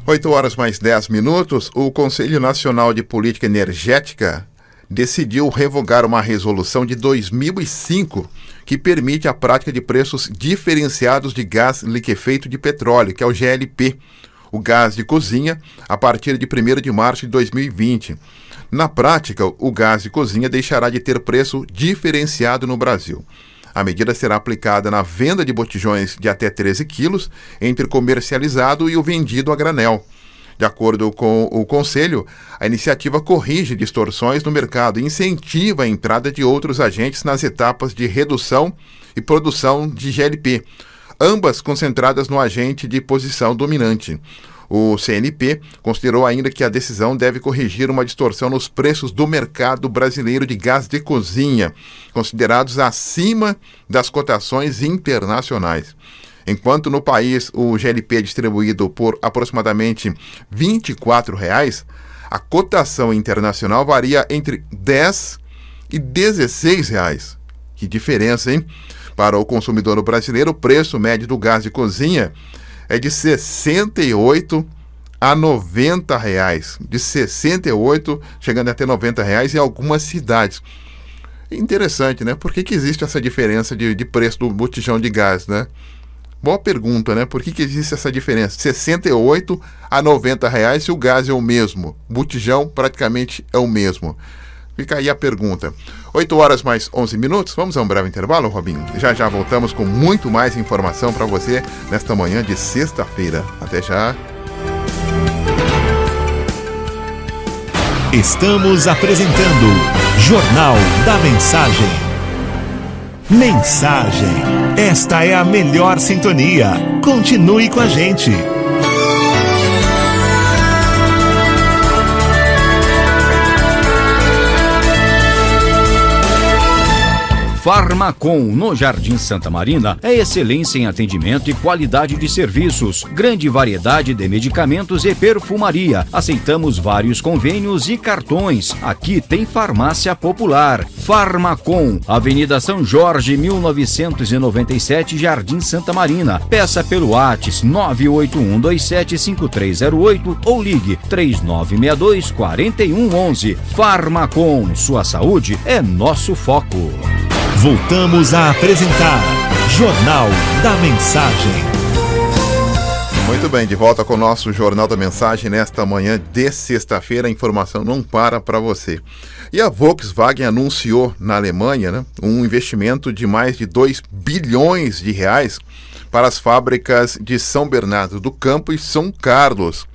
8 horas mais 10 minutos, o Conselho Nacional de Política Energética decidiu revogar uma resolução de 2005 que permite a prática de preços diferenciados de gás liquefeito de petróleo, que é o GLP, o gás de cozinha, a partir de 1º de março de 2020. Na prática, o gás de cozinha deixará de ter preço diferenciado no Brasil. A medida será aplicada na venda de botijões de até 13 quilos entre o comercializado e o vendido a granel. De acordo com o Conselho, a iniciativa corrige distorções no mercado e incentiva a entrada de outros agentes nas etapas de redução e produção de GLP, ambas concentradas no agente de posição dominante. O CNP considerou ainda que a decisão deve corrigir uma distorção nos preços do mercado brasileiro de gás de cozinha, considerados acima das cotações internacionais. Enquanto no país o GLP é distribuído por aproximadamente R$ 24,00, a cotação internacional varia entre R$ 10 e R$ 16,00. Que diferença, hein? Para o consumidor brasileiro, o preço médio do gás de cozinha é de R$ 68 a R$ 90, de R$ 68 chegando até R$ 90 em algumas cidades. Interessante, né? Por que existe essa diferença de preço do botijão de gás, né? Boa pergunta, né? Por que existe essa diferença? R$ 68 a R$ 90 se o gás é o mesmo. O botijão praticamente é o mesmo. Fica aí a pergunta. 8 horas mais 11 minutos. Vamos a um breve intervalo, Robinho? Já voltamos com muito mais informação para você nesta manhã de sexta-feira. Até já. Estamos apresentando Jornal da Mensagem. Mensagem. Esta é a melhor sintonia. Continue com a gente. Farmacom, no Jardim Santa Marina, é excelência em atendimento e qualidade de serviços. Grande variedade de medicamentos e perfumaria. Aceitamos vários convênios e cartões. Aqui tem farmácia popular. Farmacom, Avenida São Jorge, 1997, Jardim Santa Marina. Peça pelo WhatsApp 981275308 ou ligue 3962-4111. Farmacom, sua saúde é nosso foco. Voltamos a apresentar Jornal da Mensagem. Muito bem, de volta com o nosso Jornal da Mensagem nesta manhã de sexta-feira. A informação não para você. E a Volkswagen anunciou na Alemanha, né, um investimento de mais de 2 bilhões de reais para as fábricas de São Bernardo do Campo e São Carlos,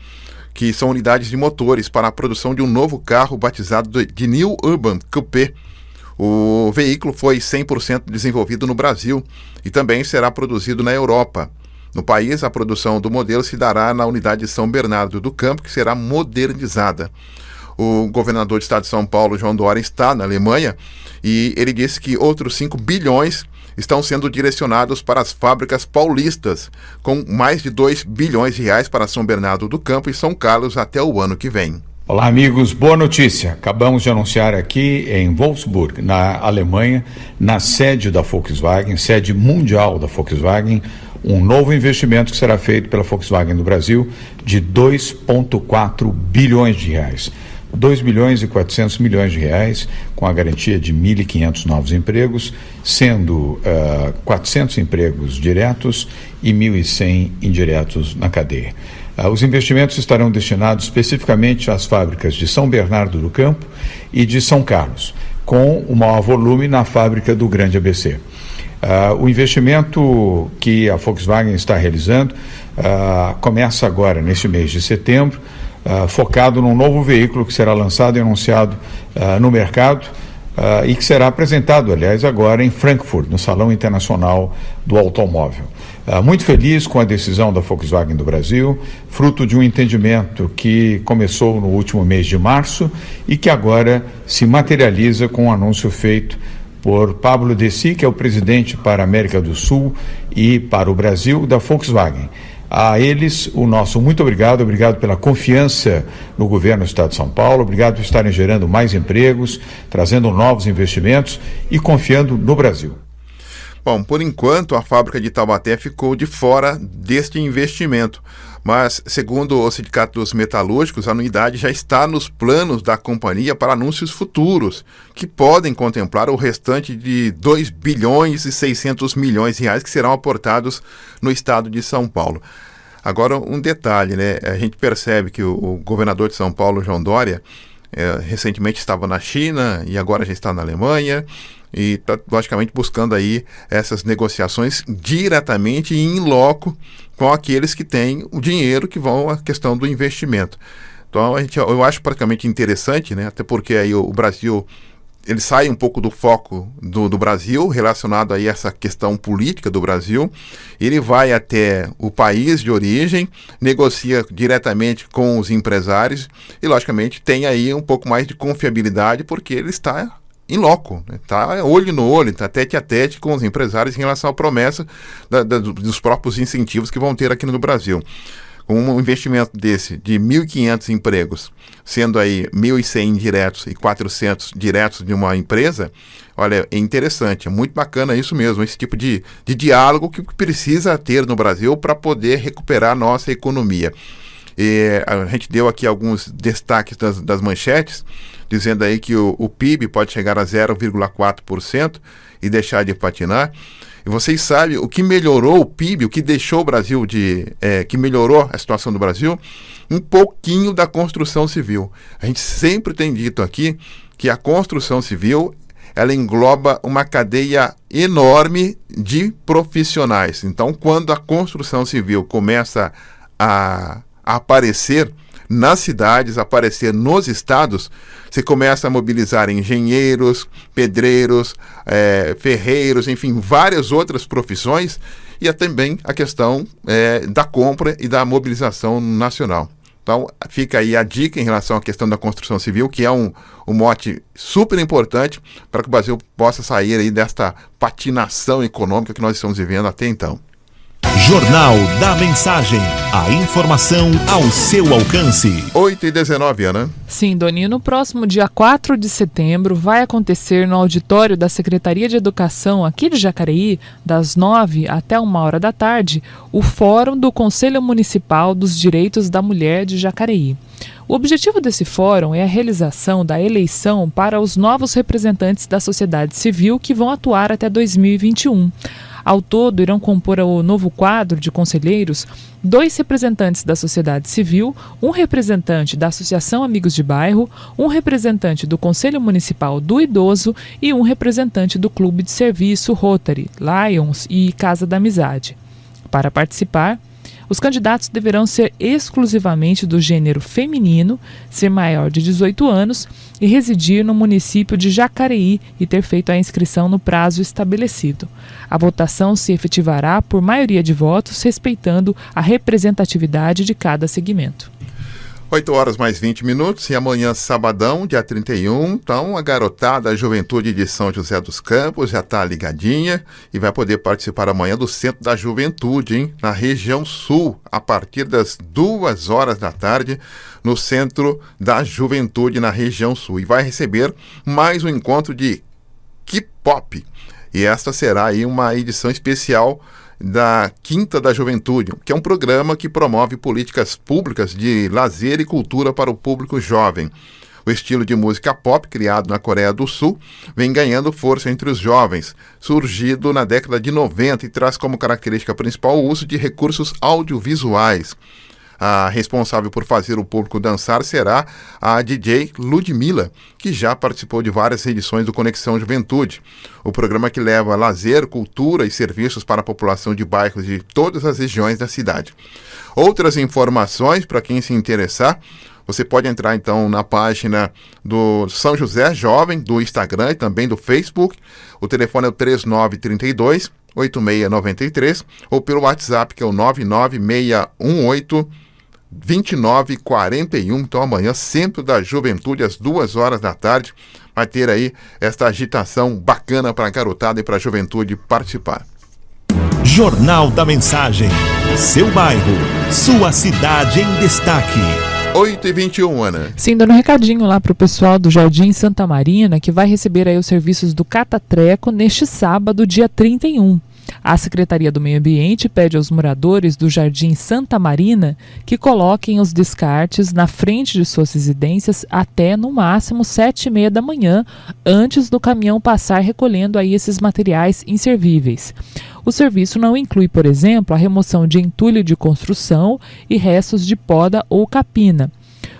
que são unidades de motores para a produção de um novo carro batizado de New Urban Coupé. O veículo foi 100% desenvolvido no Brasil e também será produzido na Europa. No país, a produção do modelo se dará na unidade de São Bernardo do Campo, que será modernizada. O governador do estado de São Paulo, João Dória, está na Alemanha e ele disse que outros 5 bilhões estão sendo direcionados para as fábricas paulistas, com mais de 2 bilhões de reais para São Bernardo do Campo e São Carlos até o ano que vem. Olá, amigos, boa notícia. Acabamos de anunciar aqui em Wolfsburg, na Alemanha, na sede da Volkswagen, sede mundial da Volkswagen, um novo investimento que será feito pela Volkswagen no Brasil de 2,4 bilhões de reais. 2 bilhões e 400 milhões de reais, com a garantia de 1.500 novos empregos, sendo 400 empregos diretos e 1.100 indiretos na cadeia. Os investimentos estarão destinados especificamente às fábricas de São Bernardo do Campo e de São Carlos, com o maior volume na fábrica do Grande ABC. O investimento que a Volkswagen está realizando começa agora, neste mês de setembro, focado num novo veículo que será lançado e anunciado no mercado e que será apresentado, aliás, agora em Frankfurt, no Salão Internacional do Automóvel. Muito feliz com a decisão da Volkswagen do Brasil, fruto de um entendimento que começou no último mês de março e que agora se materializa com um anúncio feito por Pablo Deci, que é o presidente para a América do Sul e para o Brasil da Volkswagen. A eles, o nosso muito obrigado pela confiança no governo do Estado de São Paulo, obrigado por estarem gerando mais empregos, trazendo novos investimentos e confiando no Brasil. Bom, por enquanto a fábrica de Taubaté ficou de fora deste investimento, mas segundo o Sindicato dos Metalúrgicos, a unidade já está nos planos da companhia para anúncios futuros, que podem contemplar o restante de 2 bilhões e 600 milhões de reais que serão aportados no estado de São Paulo. Agora, um detalhe, né? A gente percebe que o governador de São Paulo, João Dória, recentemente estava na China e agora já está na Alemanha e está, logicamente, buscando aí essas negociações diretamente e in loco com aqueles que têm o dinheiro, que vão à questão do investimento. Então, eu acho praticamente interessante, né? Até porque aí o Brasil, ele sai um pouco do foco do Brasil, relacionado aí a essa questão política do Brasil. Ele vai até o país de origem, negocia diretamente com os empresários e, logicamente, tem aí um pouco mais de confiabilidade, porque ele está em loco, está olho no olho, está tete a tete com os empresários em relação à promessa dos próprios incentivos que vão ter aqui no Brasil. Com um investimento desse de 1.500 empregos, sendo aí 1.100 diretos e 400 diretos de uma empresa, olha, é interessante, é muito bacana isso mesmo, esse tipo de diálogo que precisa ter no Brasil para poder recuperar a nossa economia. E a gente deu aqui alguns destaques das manchetes, dizendo aí que o PIB pode chegar a 0,4% e deixar de patinar. E vocês sabem o que melhorou o PIB, o que deixou o Brasil que melhorou a situação do Brasil? Um pouquinho da construção civil. A gente sempre tem dito aqui que a construção civil, ela engloba uma cadeia enorme de profissionais. Então, quando a construção civil começa a aparecer nas cidades, aparecer nos estados, você começa a mobilizar engenheiros, pedreiros, ferreiros, enfim, várias outras profissões, e também a questão da compra e da mobilização nacional. Então, fica aí a dica em relação à questão da construção civil, que é um mote super importante para que o Brasil possa sair aí desta patinação econômica que nós estamos vivendo até então. Jornal da Mensagem. A informação ao seu alcance. 8h19, Ana. Sim, Doni, no próximo dia 4 de setembro vai acontecer no auditório da Secretaria de Educação aqui de Jacareí, das 9 até 1h da tarde, o Fórum do Conselho Municipal dos Direitos da Mulher de Jacareí. O objetivo desse fórum é a realização da eleição para os novos representantes da sociedade civil que vão atuar até 2021. Ao todo, irão compor o novo quadro de conselheiros 2 representantes da sociedade civil, um representante da Associação Amigos de Bairro, um representante do Conselho Municipal do Idoso e um representante do Clube de Serviço Rotary, Lions e Casa da Amizade. Para participar, os candidatos deverão ser exclusivamente do gênero feminino, ser maior de 18 anos e residir no município de Jacareí e ter feito a inscrição no prazo estabelecido. A votação se efetivará por maioria de votos, respeitando a representatividade de cada segmento. 8h mais 20 e amanhã, sabadão, dia 31, então a garotada, a juventude de São José dos Campos já está ligadinha e vai poder participar amanhã do Centro da Juventude, hein, na região sul, a partir das 2h da tarde, no Centro da Juventude na região sul. E vai receber mais um encontro de K-pop. E esta será aí uma edição especial da Quinta da Juventude, que é um programa que promove políticas públicas de lazer e cultura para o público jovem. O estilo de música pop, criado na Coreia do Sul, vem ganhando força entre os jovens, surgido na década de 90 e traz como característica principal o uso de recursos audiovisuais. A responsável por fazer o público dançar será a DJ Ludmilla, que já participou de várias edições do Conexão Juventude. O programa que leva lazer, cultura e serviços para a população de bairros de todas as regiões da cidade. Outras informações, para quem se interessar, você pode entrar então na página do São José Jovem, do Instagram e também do Facebook. O telefone é o 3932 8693 ou pelo WhatsApp, que é o 99618 2941. Então amanhã, Centro da Juventude, às 2h da tarde, vai ter aí esta agitação bacana para a garotada e para a juventude participar. Jornal da Mensagem. Seu bairro, sua cidade em destaque. 8h21, Ana. Sim, dando um recadinho lá para o pessoal do Jardim Santa Marina, que vai receber aí os serviços do Catatreco neste sábado, dia 31. A Secretaria do Meio Ambiente pede aos moradores do Jardim Santa Marina que coloquem os descartes na frente de suas residências até, no máximo, 7h30 da manhã, antes do caminhão passar recolhendo aí esses materiais inservíveis. O serviço não inclui, por exemplo, a remoção de entulho de construção e restos de poda ou capina.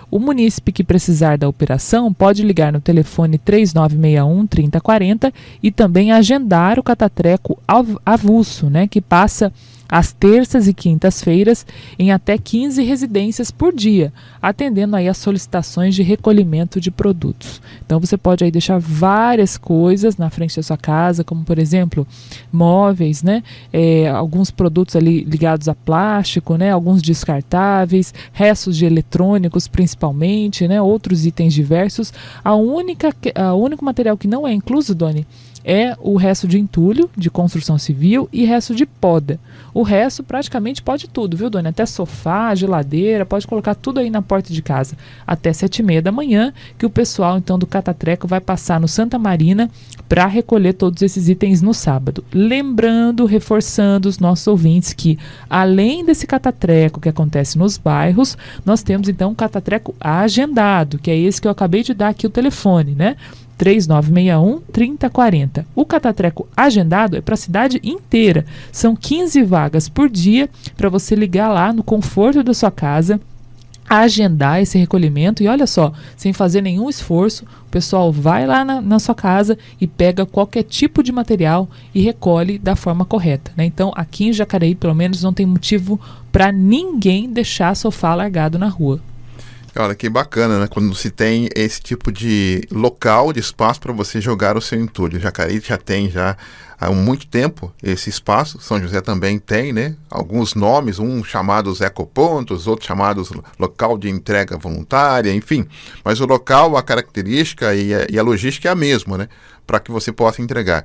O munícipe que precisar da operação pode ligar no telefone 3961-3040 e também agendar o catatreco avulso, que passa às terças e quintas-feiras em até 15 residências por dia, atendendo aí as solicitações de recolhimento de produtos. Então você pode aí deixar várias coisas na frente da sua casa, como por exemplo, móveis, alguns produtos ali ligados a plástico, alguns descartáveis, restos de eletrônicos principalmente, outros itens diversos. O único material que não é incluso, Doni, é o resto de entulho, de construção civil e resto de poda. O resto praticamente pode tudo, viu, Dona? Até sofá, geladeira, pode colocar tudo aí na porta de casa. Até 7h30 da manhã, que o pessoal então do Catatreco vai passar no Santa Marina para recolher todos esses itens no sábado. Lembrando, reforçando os nossos ouvintes que, além desse Catatreco que acontece nos bairros, nós temos então um Catatreco agendado, que é esse que eu acabei de dar aqui o telefone, 3961-3040. O Catatreco agendado é para a cidade inteira. São 15 vagas por dia para você ligar lá no conforto da sua casa, agendar esse recolhimento e olha só, sem fazer nenhum esforço, o pessoal vai lá na sua casa e pega qualquer tipo de material e recolhe da forma correta. Então, aqui em Jacareí, pelo menos, não tem motivo para ninguém deixar sofá largado na rua. Olha, que bacana, né? Quando se tem esse tipo de local, de espaço para você jogar o seu entulho. Jacareí já tem há muito tempo esse espaço. São José também tem, né? Alguns nomes, uns chamados ecopontos, outros chamados local de entrega voluntária, enfim. Mas o local, a característica e a logística é a mesma, né? Para que você possa entregar.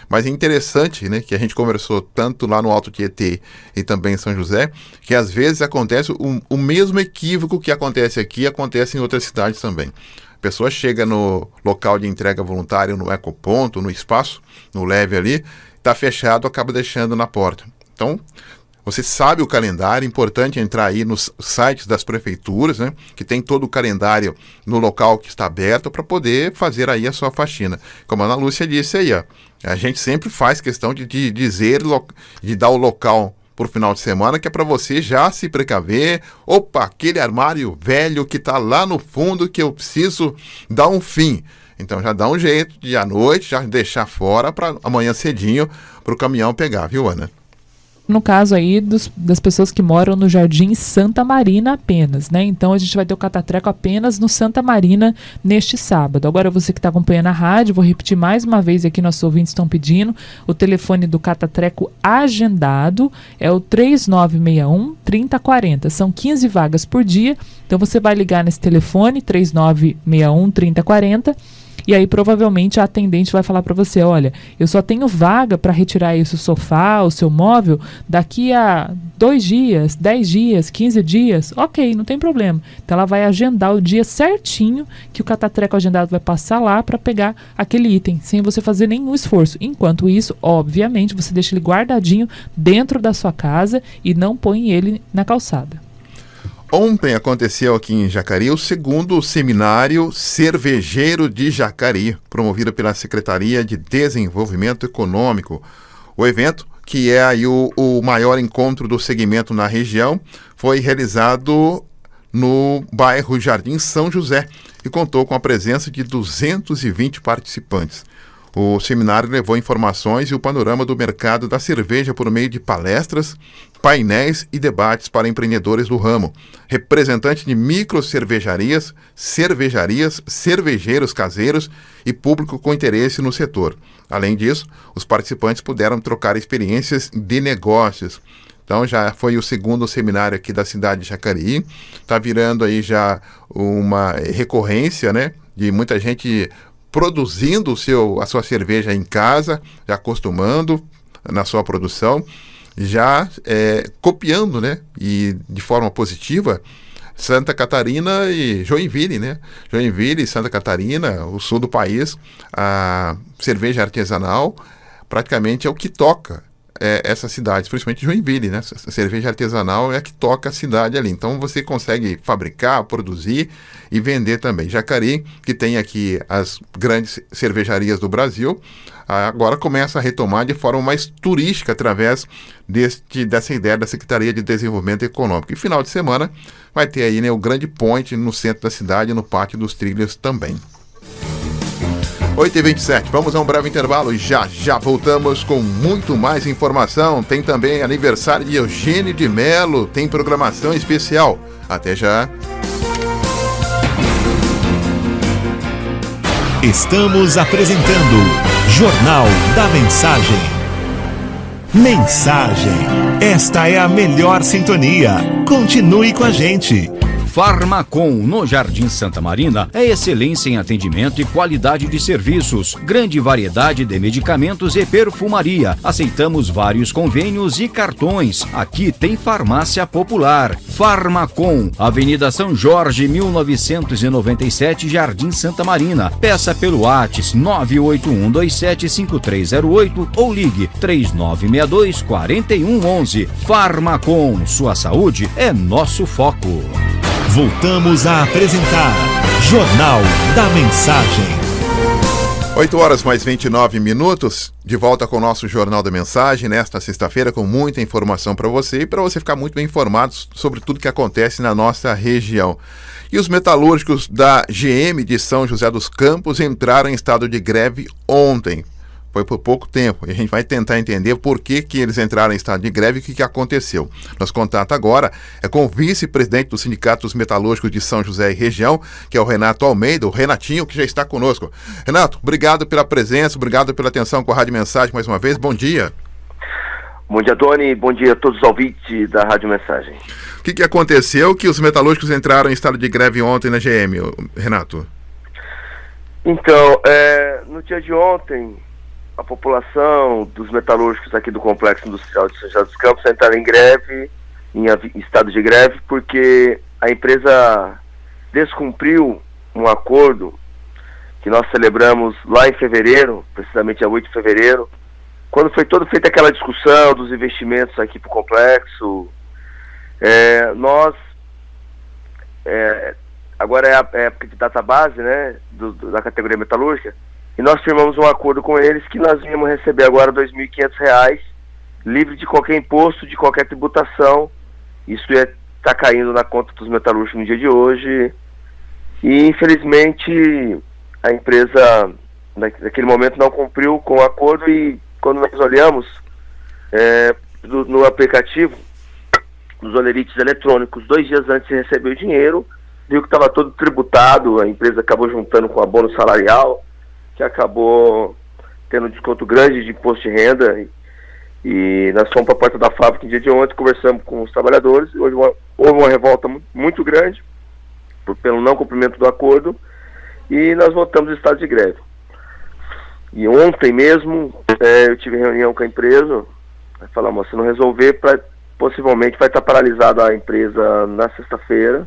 Mas é interessante, né, que a gente conversou tanto lá no Alto Tietê e também em São José, que às vezes acontece o mesmo equívoco que acontece aqui, acontece em outras cidades também. A pessoa chega no local de entrega voluntária, no ecoponto, no espaço, no leve ali, está fechado, acaba deixando na porta. Então, você sabe o calendário, é importante entrar aí nos sites das prefeituras, né, que tem todo o calendário no local que está aberto para poder fazer aí a sua faxina. Como a Ana Lúcia disse aí, ó, a gente sempre faz questão de dizer, de dar o local por final de semana, que é para você já se precaver. Opa, aquele armário velho que está lá no fundo que eu preciso dar um fim. Então já dá um jeito de à noite já deixar fora para amanhã cedinho para o caminhão pegar, viu, Ana? No caso aí das pessoas que moram no Jardim Santa Marina apenas, né? Então a gente vai ter o catatreco apenas no Santa Marina neste sábado. Agora você que está acompanhando a rádio, vou repetir mais uma vez aqui, nossos ouvintes estão pedindo, o telefone do catatreco agendado é o 3961-3040. São 15 vagas por dia, então você vai ligar nesse telefone, 3961-3040, e aí provavelmente a atendente vai falar para você, olha, eu só tenho vaga para retirar esse sofá, o seu móvel, daqui a 2 dias, 10 dias, 15 dias, ok, não tem problema. Então ela vai agendar o dia certinho que o catatreco agendado vai passar lá para pegar aquele item, sem você fazer nenhum esforço. Enquanto isso, obviamente, você deixa ele guardadinho dentro da sua casa e não põe ele na calçada. Ontem aconteceu aqui em Jacareí o segundo seminário Cervejeiro de Jacareí, promovido pela Secretaria de Desenvolvimento Econômico. O evento, que é aí o maior encontro do segmento na região, foi realizado no bairro Jardim São José e contou com a presença de 220 participantes. O seminário levou informações e o panorama do mercado da cerveja por meio de palestras, painéis e debates para empreendedores do ramo, representantes de microcervejarias, cervejeiros caseiros e público com interesse no setor. Além disso, os participantes puderam trocar experiências de negócios. Então já foi o segundo seminário aqui da cidade de Jacareí, está virando aí já uma recorrência, né, de muita gente produzindo a sua cerveja em casa, já acostumando na sua produção, já copiando, né, e de forma positiva, Santa Catarina e Joinville, né? Joinville e Santa Catarina, o sul do país, a cerveja artesanal praticamente é o que toca essas cidades, principalmente Joinville, né? A cerveja artesanal é a que toca a cidade ali. Então você consegue fabricar, produzir e vender também. Jacareí, que tem aqui as grandes cervejarias do Brasil, agora começa a retomar de forma mais turística através dessa ideia da Secretaria de Desenvolvimento Econômico. E final de semana vai ter aí, né, o grande point no centro da cidade, no Pátio dos Trilhos também. 8h27, vamos a um breve intervalo e já voltamos com muito mais informação. Tem também aniversário de Eugênio de Melo, tem programação especial. Até já. Estamos apresentando Jornal da Mensagem. Mensagem. Esta é a melhor sintonia. Continue com a gente. Farmacom, no Jardim Santa Marina, é excelência em atendimento e qualidade de serviços. Grande variedade de medicamentos e perfumaria. Aceitamos vários convênios e cartões. Aqui tem farmácia popular. Farmacom, Avenida São Jorge, 1997, Jardim Santa Marina. Peça pelo WhatsApp 981275308 ou ligue 3962-4111. Farmacom, sua saúde é nosso foco. Voltamos a apresentar Jornal da Mensagem. 8h29, de volta com o nosso Jornal da Mensagem, nesta sexta-feira, com muita informação para você e para você ficar muito bem informado sobre tudo que acontece na nossa região. E os metalúrgicos da GM de São José dos Campos entraram em estado de greve ontem. foi por pouco tempo. E a gente vai tentar entender por que eles entraram em estado de greve e o que aconteceu. Nosso contato agora é com o vice-presidente do Sindicato dos Metalúrgicos de São José e região, que é o Renato Almeida, o Renatinho, que já está conosco. Renato, obrigado pela presença, obrigado pela atenção com a Rádio Mensagem mais uma vez. Bom dia. Bom dia, Tony. Bom dia a todos os ouvintes da Rádio Mensagem. O que aconteceu que os metalúrgicos entraram em estado de greve ontem na GM, Renato? Então, no dia de ontem, a população dos metalúrgicos aqui do Complexo Industrial de São José dos Campos entraram em greve, em estado de greve, porque a empresa descumpriu um acordo que nós celebramos lá em fevereiro, precisamente a 8 de fevereiro, quando foi toda feita aquela discussão dos investimentos aqui para o complexo. Agora é a época de database, né, da categoria metalúrgica, e nós firmamos um acordo com eles que nós íamos receber agora R$ 2.500, livre de qualquer imposto, de qualquer tributação. Isso está caindo na conta dos metalúrgicos no dia de hoje, e infelizmente a empresa naquele momento não cumpriu com o acordo, e quando nós olhamos no aplicativo dos olerites eletrônicos, 2 dias antes de receber o dinheiro, viu que estava todo tributado. A empresa acabou juntando com abono salarial, que acabou tendo um desconto grande de imposto de renda, e nós fomos para a porta da fábrica no dia de ontem, conversamos com os trabalhadores, e hoje houve uma revolta muito grande pelo não cumprimento do acordo, e nós voltamos ao estado de greve. E ontem mesmo eu tive reunião com a empresa, falamos, se não resolver, possivelmente vai estar paralisada a empresa na sexta-feira.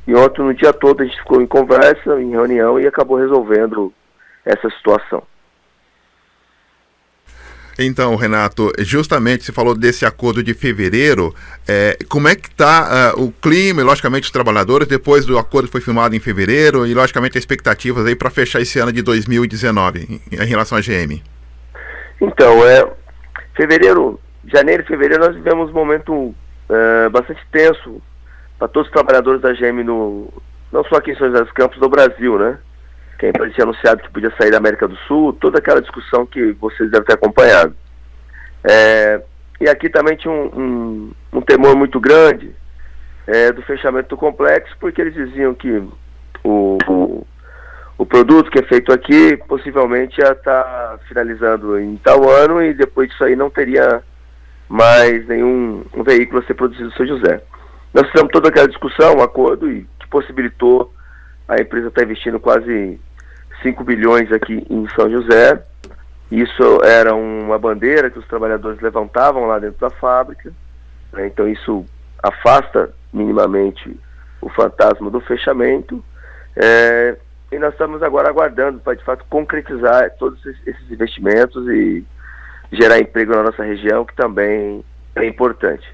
E ontem, no dia todo, a gente ficou em conversa, em reunião, e acabou resolvendo essa situação. Então, Renato, justamente você falou desse acordo de fevereiro, como é que está o clima e, logicamente, os trabalhadores, depois do acordo que foi firmado em fevereiro, e, logicamente, as expectativas aí para fechar esse ano de 2019 em relação à GM? Então, janeiro e fevereiro, nós vivemos um momento bastante tenso para todos os trabalhadores da GM, não só aqui em São José dos Campos, do Brasil, né? Que a empresa tinha anunciado que podia sair da América do Sul, toda aquela discussão que vocês devem ter acompanhado. E aqui também tinha um temor muito grande do fechamento do complexo, porque eles diziam que o produto que é feito aqui possivelmente ia estar finalizando em tal ano, e depois disso aí não teria mais nenhum veículo a ser produzido em São José. Nós fizemos toda aquela discussão, um acordo, e que possibilitou a empresa estar investindo quase 5 bilhões aqui em São José. Isso era uma bandeira que os trabalhadores levantavam lá dentro da fábrica, né? Então isso afasta minimamente o fantasma do fechamento, e nós estamos agora aguardando para de fato concretizar todos esses investimentos e gerar emprego na nossa região, que também é importante.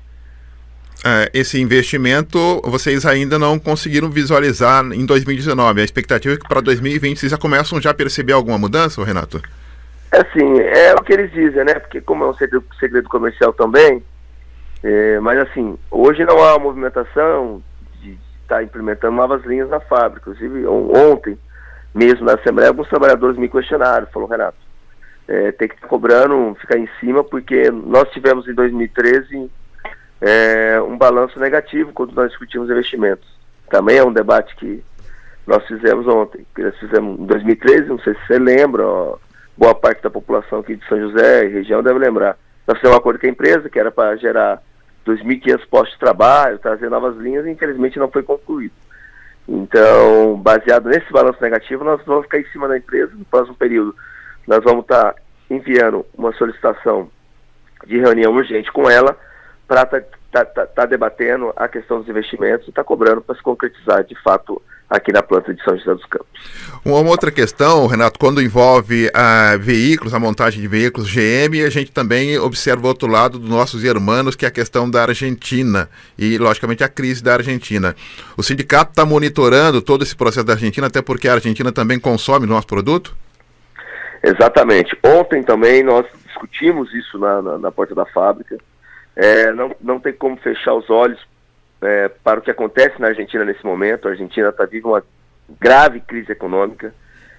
Esse investimento vocês ainda não conseguiram visualizar em 2019. A expectativa é que para 2020 vocês já começam a perceber alguma mudança, Renato? Assim, é o que eles dizem, né? Porque como é um segredo comercial também, mas assim, hoje não há uma movimentação de estar implementando novas linhas na fábrica. Inclusive, ontem mesmo na Assembleia, alguns trabalhadores me questionaram, falou, Renato, tem que estar cobrando, ficar em cima, porque nós tivemos em 2013 um balanço negativo quando nós discutimos investimentos. Também é um debate que nós fizemos ontem, que nós fizemos em 2013, não sei se você lembra, boa parte da população aqui de São José e região deve lembrar. Nós fizemos um acordo com a empresa, que era para gerar 2.500 postos de trabalho, trazer novas linhas, e infelizmente não foi concluído. Então, baseado nesse balanço negativo, nós vamos ficar em cima da empresa. No próximo período, nós vamos estar enviando uma solicitação de reunião urgente com ela, para estar debatendo a questão dos investimentos e estar cobrando para se concretizar de fato aqui na planta de São José dos Campos. Uma outra questão, Renato, quando envolve veículos, a montagem de veículos GM, a gente também observa o outro lado dos nossos irmãos, que é a questão da Argentina e, logicamente, a crise da Argentina. O sindicato está monitorando todo esse processo da Argentina, até porque a Argentina também consome o nosso produto? Exatamente. Ontem também nós discutimos isso na porta da fábrica. Não tem como fechar os olhos para o que acontece na Argentina nesse momento. A Argentina está vivendo uma grave crise econômica.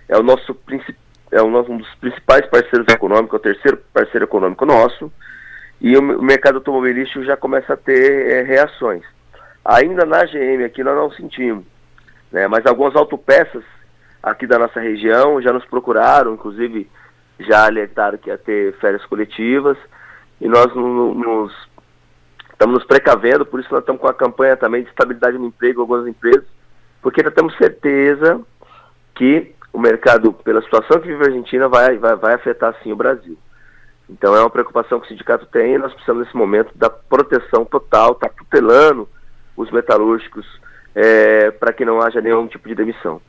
É o nosso é um dos principais parceiros econômicos, é o terceiro parceiro econômico nosso, e o mercado automobilístico já começa a ter reações. Ainda na GM aqui nós não sentimos, né? Mas algumas autopeças aqui da nossa região já nos procuraram, inclusive já alertaram que ia ter férias coletivas, e nós estamos nos precavendo, por isso nós estamos com a campanha também de estabilidade no emprego em algumas empresas, porque nós temos certeza que o mercado, pela situação que vive a Argentina, vai afetar sim o Brasil. Então é uma preocupação que o sindicato tem, e nós precisamos nesse momento da proteção total, está tutelando os metalúrgicos para que não haja nenhum tipo de demissão.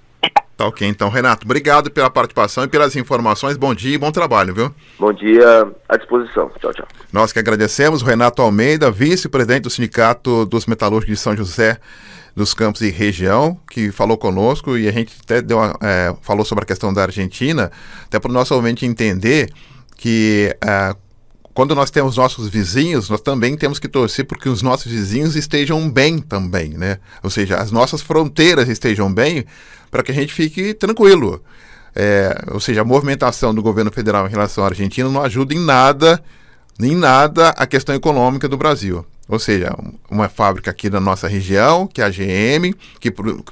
Tá ok, então, Renato, obrigado pela participação e pelas informações. Bom dia e bom trabalho, viu? Bom dia, à disposição. Tchau, tchau. Nós que agradecemos o Renato Almeida, vice-presidente do Sindicato dos Metalúrgicos de São José dos Campos e região, que falou conosco, e a gente até falou sobre a questão da Argentina, até para o nosso ouvinte entender que quando nós temos nossos vizinhos, nós também temos que torcer porque os nossos vizinhos estejam bem também, né? Ou seja, as nossas fronteiras estejam bem para que a gente fique tranquilo. Ou seja, a movimentação do governo federal em relação à Argentina não ajuda em nada a questão econômica do Brasil. Ou seja, uma fábrica aqui da nossa região, que é a GM,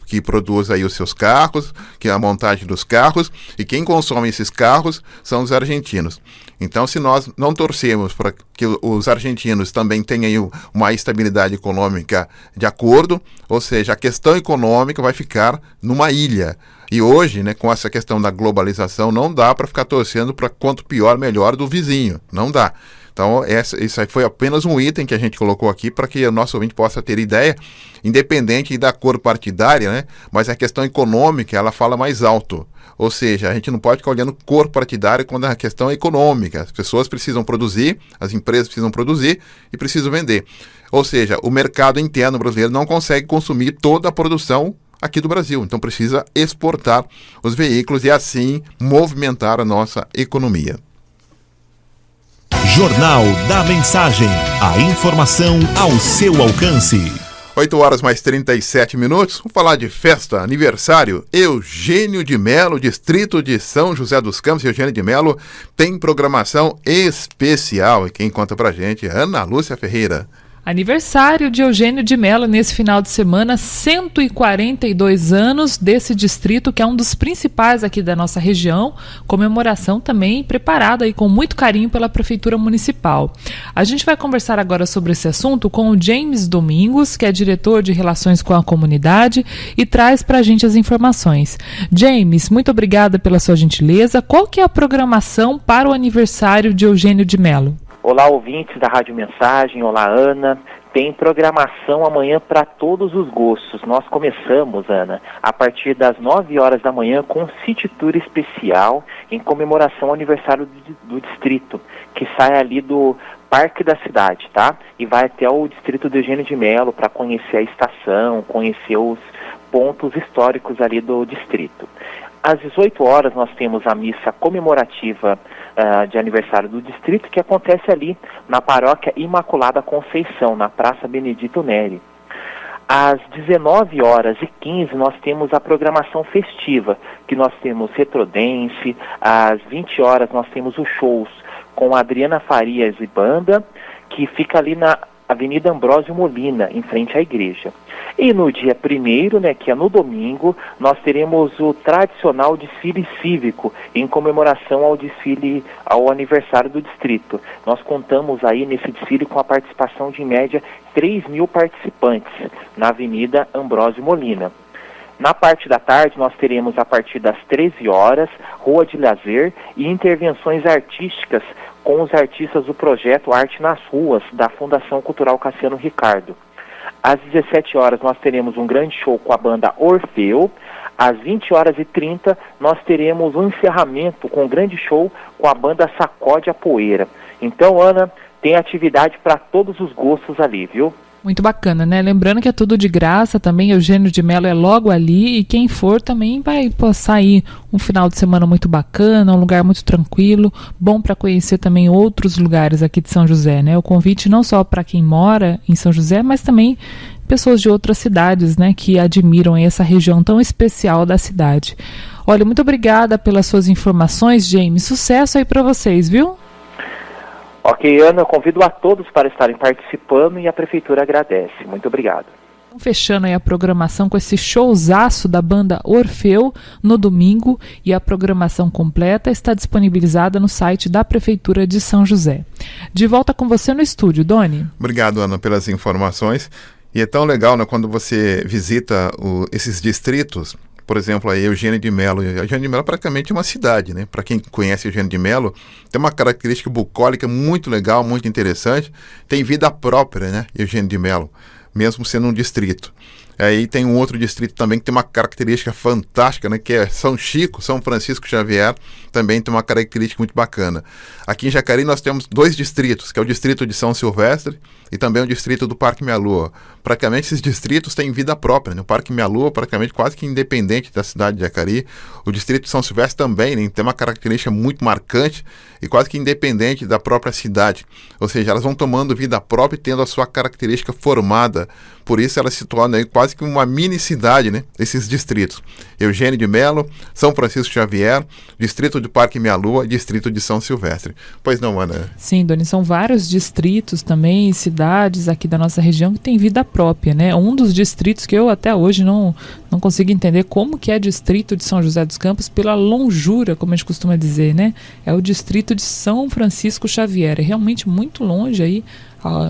que produz aí os seus carros, que é a montagem dos carros, e quem consome esses carros são os argentinos. Então, se nós não torcemos para que os argentinos também tenham uma estabilidade econômica de acordo, ou seja, a questão econômica vai ficar numa ilha. E hoje, né, com essa questão da globalização, não dá para ficar torcendo para quanto pior, melhor do vizinho. Não dá. Então, isso aí foi apenas um item que a gente colocou aqui para que o nosso ouvinte possa ter ideia, independente da cor partidária, né? Mas a questão econômica, ela fala mais alto. Ou seja, a gente não pode ficar olhando cor partidária quando a questão é econômica. As pessoas precisam produzir, as empresas precisam produzir e precisam vender. Ou seja, o mercado interno brasileiro não consegue consumir toda a produção aqui do Brasil. Então, precisa exportar os veículos e assim movimentar a nossa economia. Jornal da Mensagem. A informação ao seu alcance. 8h37. Vamos falar de festa, aniversário. Eugênio de Melo, distrito de São José dos Campos. Eugênio de Melo tem programação especial. E quem conta pra gente é Ana Lúcia Ferreira. Aniversário de Eugênio de Melo nesse final de semana, 142 anos desse distrito, que é um dos principais aqui da nossa região, comemoração também preparada aí com muito carinho pela Prefeitura Municipal. A gente vai conversar agora sobre esse assunto com o James Domingos, que é diretor de Relações com a Comunidade, e traz para a gente as informações. James, muito obrigada pela sua gentileza. Qual que é a programação para o aniversário de Eugênio de Melo? Olá, ouvintes da Rádio Mensagem. Olá, Ana. Tem programação amanhã para todos os gostos. Nós começamos, Ana, a partir das 9 horas da manhã com um City Tour especial em comemoração ao aniversário do distrito, que sai ali do Parque da Cidade, tá? E vai até o distrito de Eugênio de Melo para conhecer a estação, conhecer os pontos históricos ali do distrito. Às 18 horas nós temos a missa comemorativa de aniversário do distrito, que acontece ali na Paróquia Imaculada Conceição, na Praça Benedito Neri. Às 19h15 nós temos a programação festiva, que nós temos Retrodance. Às 20 horas nós temos os shows com a Adriana Farias e banda, que fica ali na Avenida Ambrósio Molina, em frente à igreja. E no dia 1º, né, que é no domingo, nós teremos o tradicional desfile cívico, em comemoração ao aniversário do distrito. Nós contamos aí nesse desfile com a participação de, em média, 3.000 participantes, na Avenida Ambrósio Molina. Na parte da tarde, nós teremos, a partir das 13 horas, Rua de Lazer e intervenções artísticas com os artistas do projeto Arte nas Ruas, da Fundação Cultural Cassiano Ricardo. Às 17 horas, nós teremos um grande show com a banda Orfeu. Às 20h30, nós teremos um encerramento com um grande show com a banda Sacode a Poeira. Então, Ana, tem atividade para todos os gostos ali, viu? Muito bacana, né? Lembrando que é tudo de graça também, Eugênio de Melo é logo ali, e quem for também vai passar aí um final de semana muito bacana, um lugar muito tranquilo, bom para conhecer também outros lugares aqui de São José, né? O convite não só para quem mora em São José, mas também pessoas de outras cidades, né, que admiram essa região tão especial da cidade. Olha, muito obrigada pelas suas informações, James. Sucesso aí para vocês, viu? Ok, Ana, eu convido a todos para estarem participando e a Prefeitura agradece. Muito obrigado. Fechando aí a programação com esse showzaço da banda Orfeu no domingo, e a programação completa está disponibilizada no site da Prefeitura de São José. De volta com você no estúdio, Doni. Obrigado, Ana, pelas informações. E é tão legal, né, quando você visita esses distritos, por exemplo, a Eugênio de Melo. A Eugênio de Melo é praticamente uma cidade, né? Para quem conhece Eugênio de Melo, tem uma característica bucólica muito legal, muito interessante. Tem vida própria, né, Eugênio de Melo, mesmo sendo um distrito. Aí tem um outro distrito também que tem uma característica fantástica, né, que é São Chico, São Francisco Xavier, também tem uma característica muito bacana. Aqui em Jacareí nós temos 2 distritos, que é o distrito de São Silvestre e também o distrito do Parque Meia Lua. Praticamente esses distritos têm vida própria, né? O Parque Meia Lua praticamente quase que independente da cidade de Jacareí. O distrito de São Silvestre também, né, tem uma característica muito marcante e quase que independente da própria cidade. Ou seja, elas vão tomando vida própria e tendo a sua característica formada. Por isso elas se tornam aí quase que uma mini cidade, né? Esses distritos. Eugênio de Melo, São Francisco Xavier, distrito do Parque Meia Lua e distrito de São Silvestre. Pois não, Ana? Sim, Doni, são vários distritos também, cidades aqui da nossa região que tem vida própria, né? Um dos distritos que eu até hoje não consigo entender como que é distrito de São José dos Campos pela longura, como a gente costuma dizer, né? É o distrito de São Francisco Xavier, é realmente muito longe aí,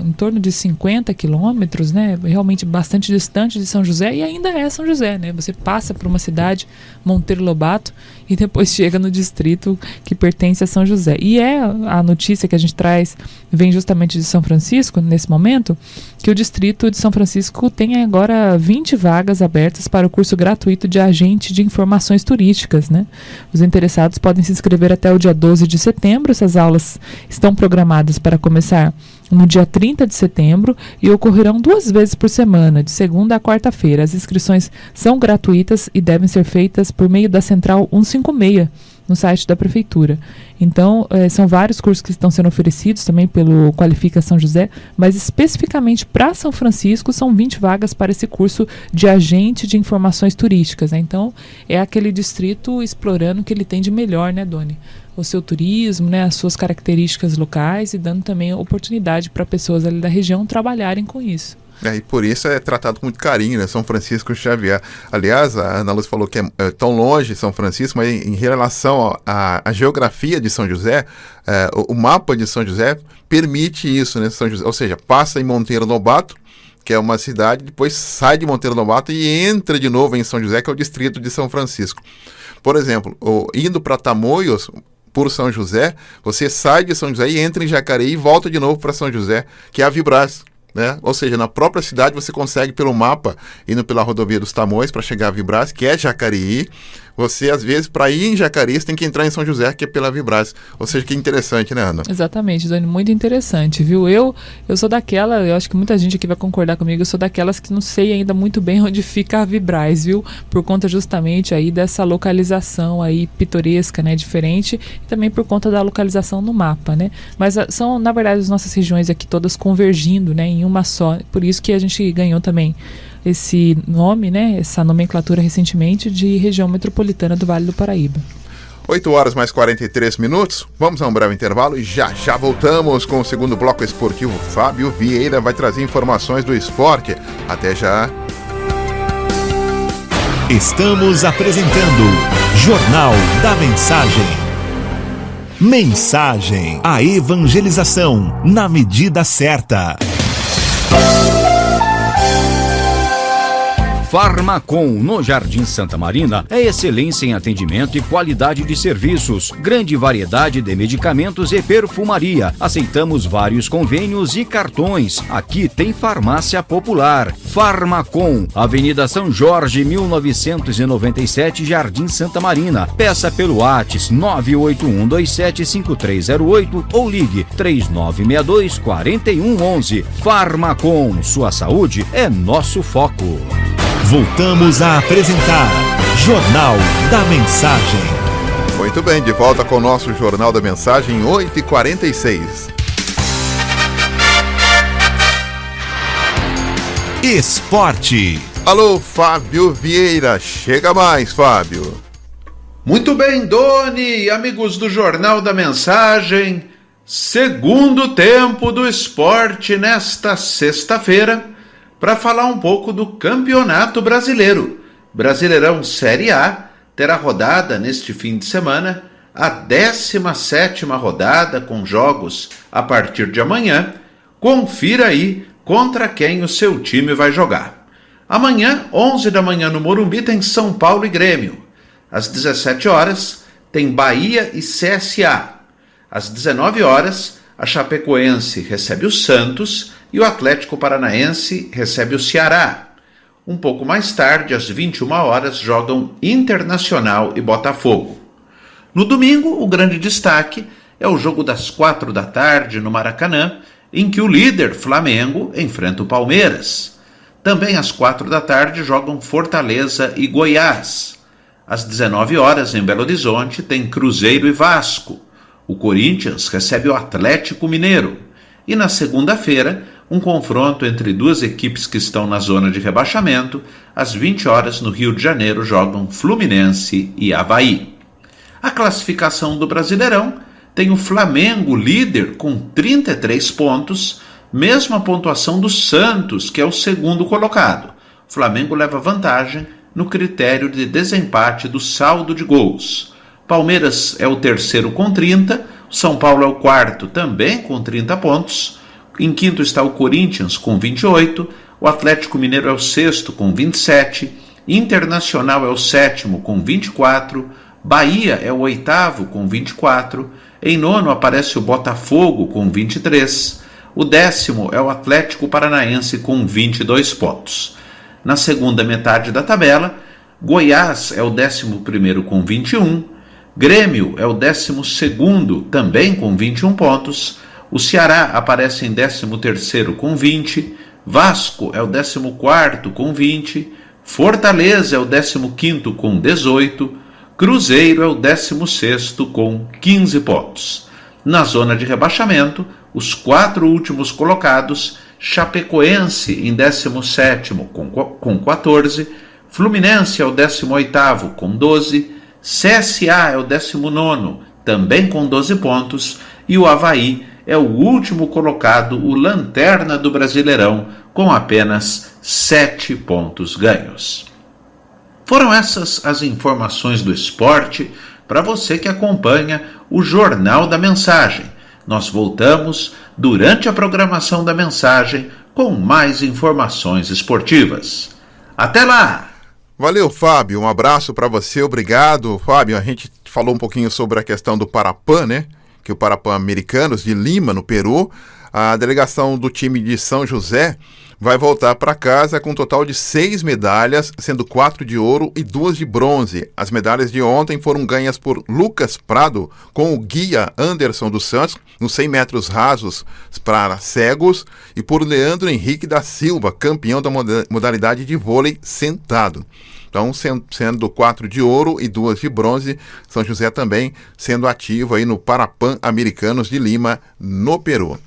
em torno de 50 quilômetros, né? Realmente bastante distante de São José, e ainda é São José, né? Você passa por uma cidade, Monteiro Lobato, e depois chega no distrito que pertence a São José. E a notícia que a gente traz, vem justamente de São Francisco, nesse momento, que o distrito de São Francisco tem agora 20 vagas abertas para o curso gratuito de agente de informações turísticas, né? Os interessados podem se inscrever até o dia 12 de setembro. Essas aulas estão programadas para começar no dia 30 de setembro e ocorrerão 2 vezes por semana, de segunda a quarta-feira. As inscrições são gratuitas e devem ser feitas por meio da Central 156, no site da Prefeitura. Então, são vários cursos que estão sendo oferecidos também pelo Qualifica São José, mas especificamente para São Francisco são 20 vagas para esse curso de agente de informações turísticas, né? Então, é aquele distrito explorando o que ele tem de melhor, né, Doni? O seu turismo, né, as suas características locais, e dando também oportunidade para pessoas ali da região trabalharem com isso. E por isso é tratado com muito carinho, né? São Francisco Xavier. Aliás, a Ana Luz falou que é tão longe São Francisco, mas em relação à geografia de São José, o mapa de São José permite isso, né? São José, ou seja, passa em Monteiro Lobato, que é uma cidade, depois sai de Monteiro Lobato e entra de novo em São José, que é o distrito de São Francisco. Por exemplo, indo para Tamoios, por São José, você sai de São José e entra em Jacareí e volta de novo para São José, que é a Vibraz, né? Ou seja, na própria cidade você consegue pelo mapa, indo pela rodovia dos Tamoios para chegar a Vibraz, que é Jacareí. Você, às vezes, para ir em Jacareí, você tem que entrar em São José, que é pela Vibraz. Ou seja, que interessante, né, Ana? Exatamente, Dani, muito interessante, viu? Eu sou daquela, eu acho que muita gente aqui vai concordar comigo, eu sou daquelas que não sei ainda muito bem onde fica a Vibraz, viu? Por conta justamente aí dessa localização aí pitoresca, né, diferente, e também por conta da localização no mapa, né? Mas são, na verdade, as nossas regiões aqui todas convergindo, né, em uma só. Por isso que a gente ganhou também esse nome, né, essa nomenclatura recentemente de região metropolitana do Vale do Paraíba. 8h43. Vamos a um breve intervalo e já voltamos com o segundo bloco esportivo. Fábio Vieira vai trazer informações do esporte. Até já. Estamos apresentando Jornal da Mensagem. Mensagem, a evangelização na medida certa. Farmacom, no Jardim Santa Marina, é excelência em atendimento e qualidade de serviços. Grande variedade de medicamentos e perfumaria. Aceitamos vários convênios e cartões. Aqui tem farmácia popular. Farmacom, Avenida São Jorge, 1997, Jardim Santa Marina. Peça pelo WhatsApp 981275308 ou ligue 3962-4111. Farmacom, sua saúde é nosso foco. Voltamos a apresentar Jornal da Mensagem. Muito bem, de volta com o nosso Jornal da Mensagem, 8h46. Esporte. Alô, Fábio Vieira. Chega mais, Fábio. Muito bem, Doni, amigos do Jornal da Mensagem, segundo tempo do esporte nesta sexta-feira, para falar um pouco do Campeonato Brasileiro. Brasileirão Série A terá rodada neste fim de semana, a 17ª rodada, com jogos a partir de amanhã. Confira aí contra quem o seu time vai jogar. Amanhã, 11 da manhã no Morumbi, tem São Paulo e Grêmio. Às 17 horas, tem Bahia e CSA. Às 19 horas, a Chapecoense recebe o Santos e o Atlético Paranaense recebe o Ceará. Um pouco mais tarde, às 21 horas, jogam Internacional e Botafogo. No domingo, o grande destaque é o jogo das 4 da tarde no Maracanã, em que o líder Flamengo enfrenta o Palmeiras. Também às 4 da tarde jogam Fortaleza e Goiás. Às 19 horas, em Belo Horizonte, tem Cruzeiro e Vasco. O Corinthians recebe o Atlético Mineiro. E na segunda-feira, um confronto entre duas equipes que estão na zona de rebaixamento. Às 20 horas, no Rio de Janeiro, jogam Fluminense e Avaí. A classificação do Brasileirão tem o Flamengo líder com 33 pontos, mesma pontuação do Santos, que é o segundo colocado. O Flamengo leva vantagem no critério de desempate do saldo de gols. Palmeiras é o terceiro com 30, São Paulo é o quarto também com 30 pontos, em quinto está o Corinthians com 28, o Atlético Mineiro é o sexto com 27, Internacional é o sétimo com 24, Bahia é o oitavo com 24, em nono aparece o Botafogo com 23, o décimo é o Atlético Paranaense com 22 pontos. Na segunda metade da tabela, Goiás é o 11º com 21, Grêmio é o 12º também com 21 pontos, o Ceará aparece em 13º com 20, Vasco é o 14º com 20, Fortaleza é o 15º com 18, Cruzeiro é o 16º com 15 pontos. Na zona de rebaixamento, os 4 últimos colocados, Chapecoense em 17º com 14, Fluminense é o 18º com 12, CSA é o 19º também com 12 pontos e o Avaí é o último colocado, o lanterna do Brasileirão, com apenas 7 pontos ganhos. Foram essas as informações do esporte para você que acompanha o Jornal da Mensagem. Nós voltamos durante a programação da Mensagem com mais informações esportivas. Até lá! Valeu, Fábio. Um abraço para você. Obrigado, Fábio. A gente falou um pouquinho sobre a questão do Parapan, né? Que o Parapan Americanos de Lima, no Peru, a delegação do time de São José vai voltar para casa com um total de 6 medalhas, sendo 4 de ouro e 2 de bronze. As medalhas de ontem foram ganhas por Lucas Prado com o guia Anderson dos Santos, nos 100 metros rasos para cegos, e por Leandro Henrique da Silva, campeão da modalidade de vôlei sentado. Então, sendo 4 de ouro e 2 de bronze, São José também sendo ativo aí no Parapan Americanos de Lima, no Peru.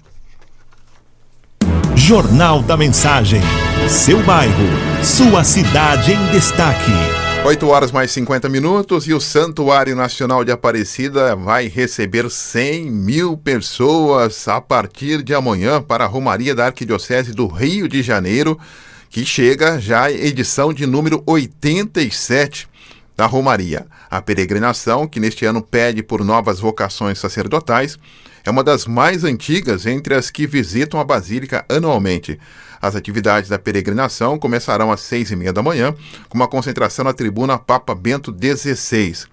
Jornal da Mensagem. Seu bairro, sua cidade em destaque. 8 horas mais 50 minutos e o Santuário Nacional de Aparecida vai receber 100 mil pessoas a partir de amanhã para a Romaria da Arquidiocese do Rio de Janeiro, que chega já à edição de número 87 da Romaria. A peregrinação, que neste ano pede por novas vocações sacerdotais, é uma das mais antigas entre as que visitam a Basílica anualmente. As atividades da peregrinação começarão às 6h30 da manhã, com uma concentração na tribuna Papa Bento XVI.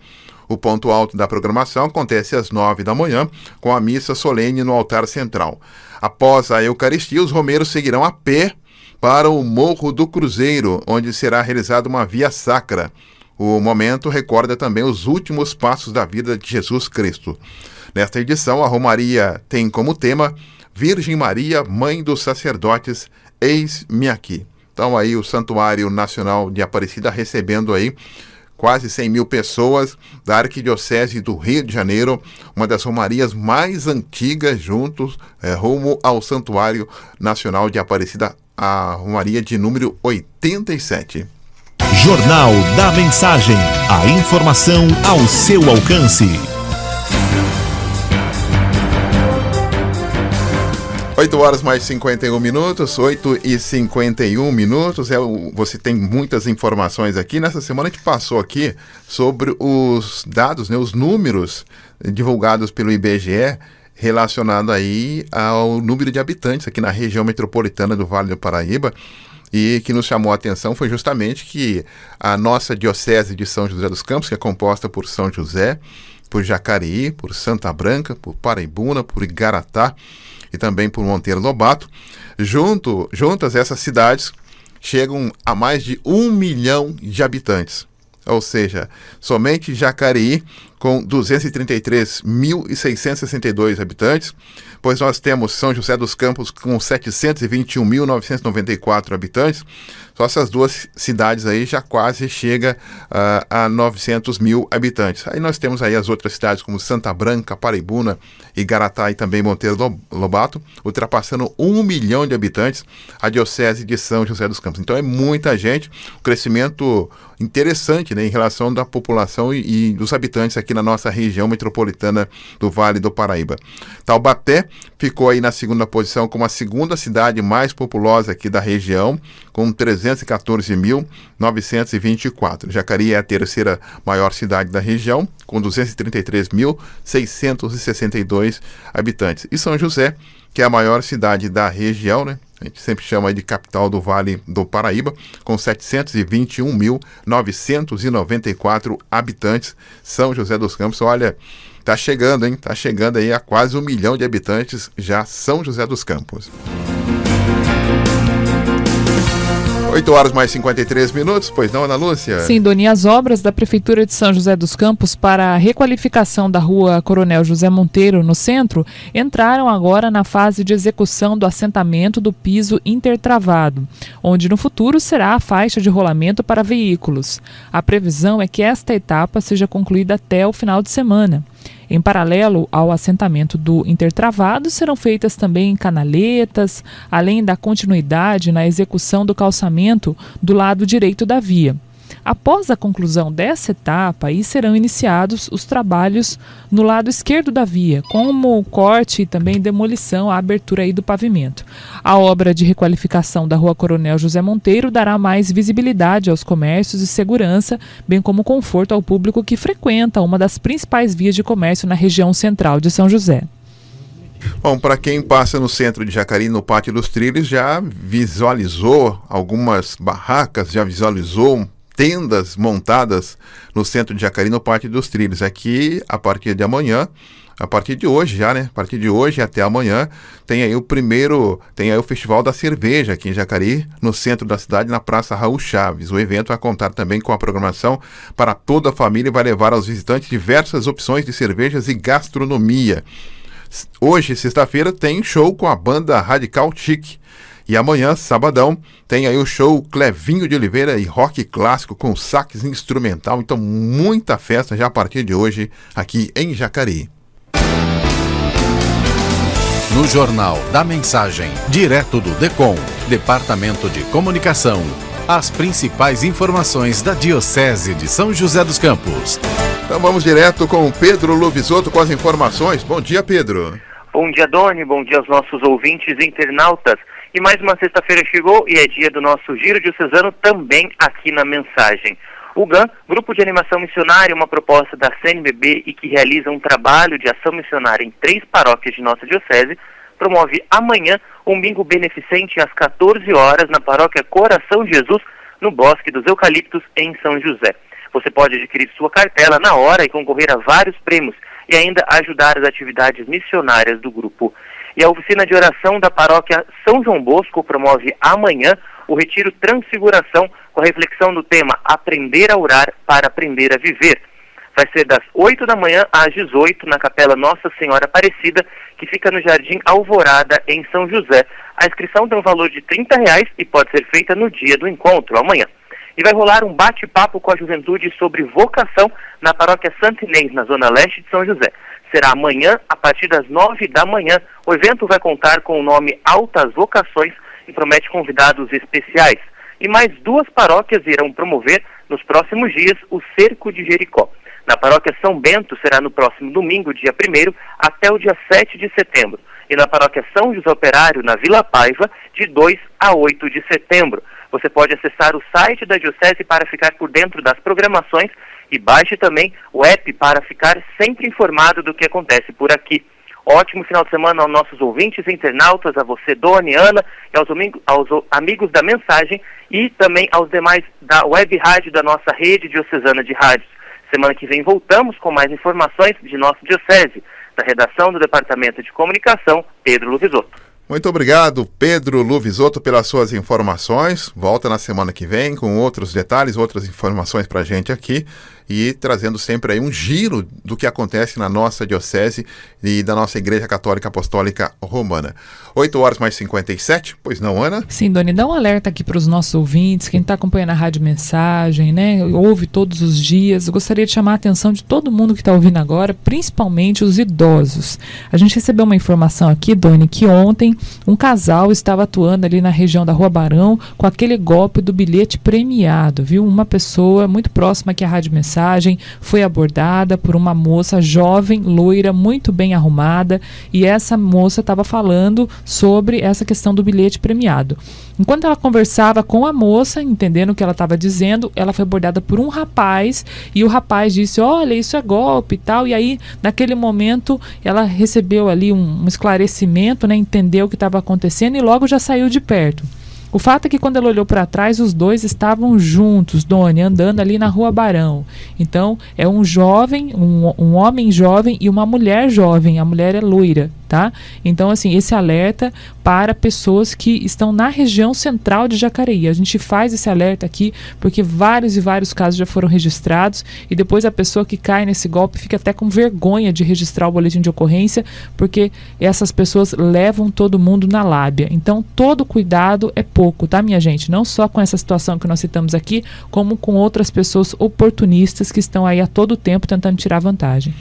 O ponto alto da programação acontece às 9 da manhã, com a missa solene no altar central. Após a Eucaristia, os romeiros seguirão a pé para o Morro do Cruzeiro, onde será realizada uma via sacra. O momento recorda também os últimos passos da vida de Jesus Cristo. Nesta edição, a Romaria tem como tema Virgem Maria, Mãe dos Sacerdotes, eis-me aqui. Então aí o Santuário Nacional de Aparecida recebendo aí quase 100 mil pessoas da Arquidiocese do Rio de Janeiro, uma das romarias mais antigas rumo ao Santuário Nacional de Aparecida, a Romaria de número 87. Jornal da Mensagem. A informação ao seu alcance. 8 horas mais 51 minutos, 8h51 minutos. Você tem muitas informações aqui. Nessa semana a gente passou aqui sobre os dados, né, os números divulgados pelo IBGE relacionado aí ao número de habitantes aqui na região metropolitana do Vale do Paraíba. E que nos chamou a atenção foi justamente que a nossa diocese de São José dos Campos, que é composta por São José, por Jacareí, por Santa Branca, por Paraibuna, por Igaratá e também por Monteiro Lobato, juntas essas cidades chegam a mais de 1 milhão de habitantes. Ou seja, somente Jacareí com 233.662 habitantes, pois nós temos São José dos Campos com 721.994 habitantes. Só essas duas cidades aí já quase chega a 900 mil habitantes. Aí nós temos aí as outras cidades como Santa Branca, Paraibuna, Igaratá e também Monteiro Lobato, ultrapassando 1 milhão de habitantes a diocese de São José dos Campos. Então é muita gente, um crescimento interessante, né, em relação da população e dos habitantes aqui na nossa região metropolitana do Vale do Paraíba. Taubaté ficou aí na segunda posição como a segunda cidade mais populosa aqui da região, com 314.924. Jacareí é a terceira maior cidade da região, com 233.662 habitantes. E São José, que é a maior cidade da região, né? A gente sempre chama de capital do Vale do Paraíba, com 721.994 habitantes. São José dos Campos, olha, tá chegando, hein? Tá chegando aí a quase 1 milhão de habitantes já São José dos Campos. 8 horas mais 53 minutos, pois não, Ana Lúcia? Sim, Doni, as obras da Prefeitura de São José dos Campos para a requalificação da rua Coronel José Monteiro, no centro, entraram agora na fase de execução do assentamento do piso intertravado, onde no futuro será a faixa de rolamento para veículos. A previsão é que esta etapa seja concluída até o final de semana. Em paralelo ao assentamento do intertravado, serão feitas também canaletas, além da continuidade na execução do calçamento do lado direito da via. Após a conclusão dessa etapa, aí serão iniciados os trabalhos no lado esquerdo da via, como o corte e também demolição, a abertura aí do pavimento. A obra de requalificação da Rua Coronel José Monteiro dará mais visibilidade aos comércios e segurança, bem como conforto ao público que frequenta uma das principais vias de comércio na região central de São José. Bom, para quem passa no centro de Jacareí, no Pátio dos Trilhos, já visualizou algumas barracas, já visualizou tendas montadas no centro de Jacareí, no Pátio dos Trilhos. Aqui, a partir de amanhã, a partir de hoje já, né? A partir de hoje até amanhã, tem aí o Festival da Cerveja aqui em Jacareí, no centro da cidade, na Praça Raul Chaves. O evento vai contar também com a programação para toda a família e vai levar aos visitantes diversas opções de cervejas e gastronomia. Hoje, sexta-feira, tem show com a banda Radical Chic. E amanhã, sabadão, tem aí o show Clevinho de Oliveira e rock clássico com sax instrumental. Então, muita festa já a partir de hoje aqui em Jacareí. No Jornal da Mensagem, direto do DECOM, Departamento de Comunicação, as principais informações da Diocese de São José dos Campos. Então vamos direto com o Pedro Luvisotto com as informações. Bom dia, Pedro. Bom dia, Doni. Bom dia aos nossos ouvintes e internautas. E mais uma sexta-feira chegou e é dia do nosso Giro Diocesano também aqui na Mensagem. O GAM, Grupo de Animação Missionária, uma proposta da CNBB e que realiza um trabalho de ação missionária em 3 paróquias de nossa diocese, promove amanhã um bingo beneficente às 14 horas na paróquia Coração de Jesus, no Bosque dos Eucaliptos, em São José. Você pode adquirir sua cartela na hora e concorrer a vários prêmios e ainda ajudar as atividades missionárias do grupo. E a oficina de oração da paróquia São João Bosco promove amanhã o Retiro Transfiguração com a reflexão do tema Aprender a Orar para Aprender a Viver. Vai ser das 8 da manhã às 18 na Capela Nossa Senhora Aparecida, que fica no Jardim Alvorada, em São José. A inscrição tem um valor de R$30 e pode ser feita no dia do encontro, amanhã. E vai rolar um bate-papo com a juventude sobre vocação na paróquia Santo Inês, na zona leste de São José. Será amanhã, a partir das 9 da manhã. O evento vai contar com o nome Altas Vocações e promete convidados especiais. e mais 2 paróquias irão promover nos próximos dias o Cerco de Jericó. Na paróquia São Bento será no próximo domingo, dia 1º, até o dia 7 de setembro. E na paróquia São José Operário, na Vila Paiva, de 2 a 8 de setembro. Você pode acessar o site da Diocese para ficar por dentro das programações e baixe também o app para ficar sempre informado do que acontece por aqui. Ótimo final de semana aos nossos ouvintes, internautas, a você, Dona e Ana, e aos amigos da Mensagem e também aos demais da web rádio da nossa rede diocesana de rádios. Semana que vem voltamos com mais informações de nossa Diocese, da redação do Departamento de Comunicação, Pedro Luvisotto. Muito obrigado, Pedro Luvisotto, pelas suas informações. Volta na semana que vem com outros detalhes, outras informações para a gente aqui e trazendo sempre aí um giro do que acontece na nossa diocese e da nossa Igreja Católica Apostólica Romana. 8h57, pois não, Ana? Sim, Doni, dá um alerta aqui para os nossos ouvintes, quem está acompanhando a Rádio Mensagem, né, ouve todos os dias. Eu gostaria de chamar a atenção de todo mundo que está ouvindo agora, principalmente os idosos. A gente recebeu uma informação aqui, Doni, que ontem um casal estava atuando ali na região da Rua Barão com aquele golpe do bilhete premiado, viu? Uma pessoa muito próxima aqui à Rádio Mensagem foi abordada por uma moça jovem, loira, muito bem arrumada, e essa moça estava falando sobre essa questão do bilhete premiado. Enquanto ela conversava com a moça, entendendo o que ela estava dizendo, ela foi abordada por um rapaz, e o rapaz disse, olha, isso é golpe e tal, e aí, naquele momento, ela recebeu ali um esclarecimento, né, entendeu o que estava acontecendo e logo já saiu de perto. O fato é que quando ela olhou para trás, os dois estavam juntos, Doni, andando ali na Rua Barão. Então, é um jovem, um homem jovem e uma mulher jovem. A mulher é loira, tá? Então, assim, esse alerta para pessoas que estão na região central de Jacareí. A gente faz esse alerta aqui porque vários e vários casos já foram registrados e depois a pessoa que cai nesse golpe fica até com vergonha de registrar o boletim de ocorrência porque essas pessoas levam todo mundo na lábia. Então, todo cuidado é pouco, tá, minha gente? Não só com essa situação que nós citamos aqui, como com outras pessoas oportunistas que estão aí a todo tempo tentando tirar vantagem.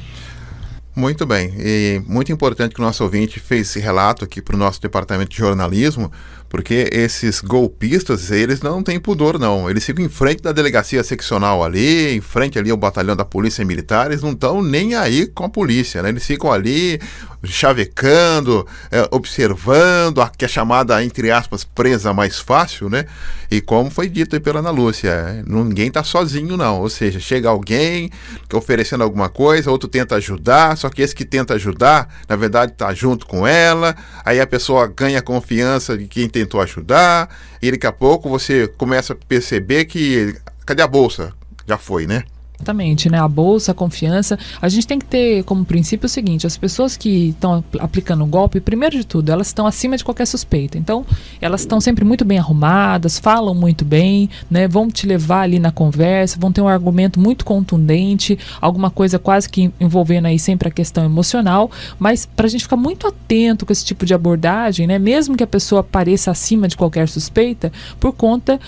Muito bem, e muito importante que o nosso ouvinte fez esse relato aqui para o nosso departamento de jornalismo, porque esses golpistas, eles não têm pudor não, eles ficam em frente da delegacia seccional ali, em frente ali ao batalhão da polícia militar, eles não estão nem aí com a polícia, né? Eles ficam ali chavecando, observando, que é chamada, entre aspas, presa mais fácil, né? E como foi dito aí pela Ana Lúcia, ninguém está sozinho não, ou seja, chega alguém oferecendo alguma coisa, outro tenta ajudar, só que esse que tenta ajudar, na verdade está junto com ela, aí a pessoa ganha confiança de quem tentou ajudar, e daqui a pouco você começa a perceber que, cadê a bolsa? Já foi, né? Exatamente, né? A bolsa, a confiança. A gente tem que ter como princípio o seguinte, as pessoas que estão aplicando o golpe, primeiro de tudo, elas estão acima de qualquer suspeita. Então, elas estão sempre muito bem arrumadas, falam muito bem, né? Vão te levar ali na conversa, vão ter um argumento muito contundente, alguma coisa quase que envolvendo aí sempre a questão emocional, mas para a gente ficar muito atento com esse tipo de abordagem, né? Mesmo que a pessoa pareça acima de qualquer suspeita, por conta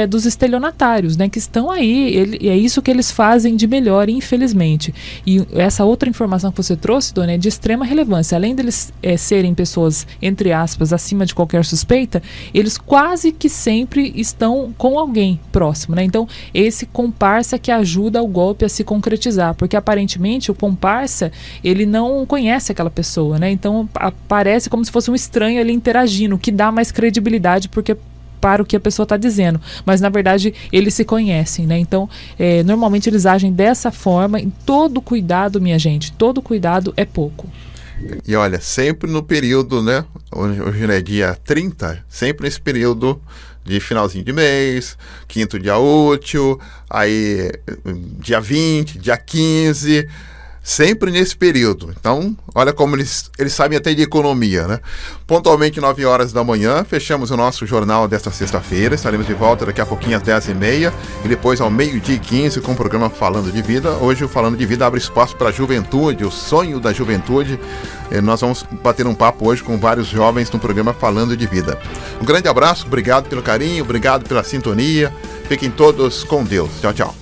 dos estelionatários, né? Que estão aí, é isso que eles fazem de melhor, infelizmente. E essa outra informação que você trouxe, Dona, é de extrema relevância. Além deles serem pessoas, entre aspas, acima de qualquer suspeita, eles quase que sempre estão com alguém próximo, né? Então, esse comparsa que ajuda o golpe a se concretizar, porque aparentemente o comparsa, ele não conhece aquela pessoa, né? Então, parece como se fosse um estranho ali interagindo, o que dá mais credibilidade, porque para o que a pessoa está dizendo, mas na verdade eles se conhecem, né? Então, normalmente eles agem dessa forma. Em todo cuidado, minha gente, todo cuidado é pouco. E olha, sempre no período, né? Hoje é dia 30, sempre nesse período de finalzinho de mês, quinto dia útil, aí dia 20, dia 15... Sempre nesse período. Então, olha como eles sabem até de economia, né? Pontualmente 9 horas da manhã, fechamos o nosso jornal desta sexta-feira. Estaremos de volta daqui a pouquinho às 10h30 e depois ao 12h15 com o programa Falando de Vida. Hoje o Falando de Vida abre espaço para a juventude, o sonho da juventude. Nós vamos bater um papo hoje com vários jovens no programa Falando de Vida. Um grande abraço, obrigado pelo carinho, obrigado pela sintonia. Fiquem todos com Deus. Tchau, tchau.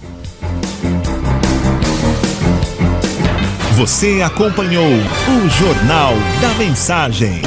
Você acompanhou o Jornal da Mensagem.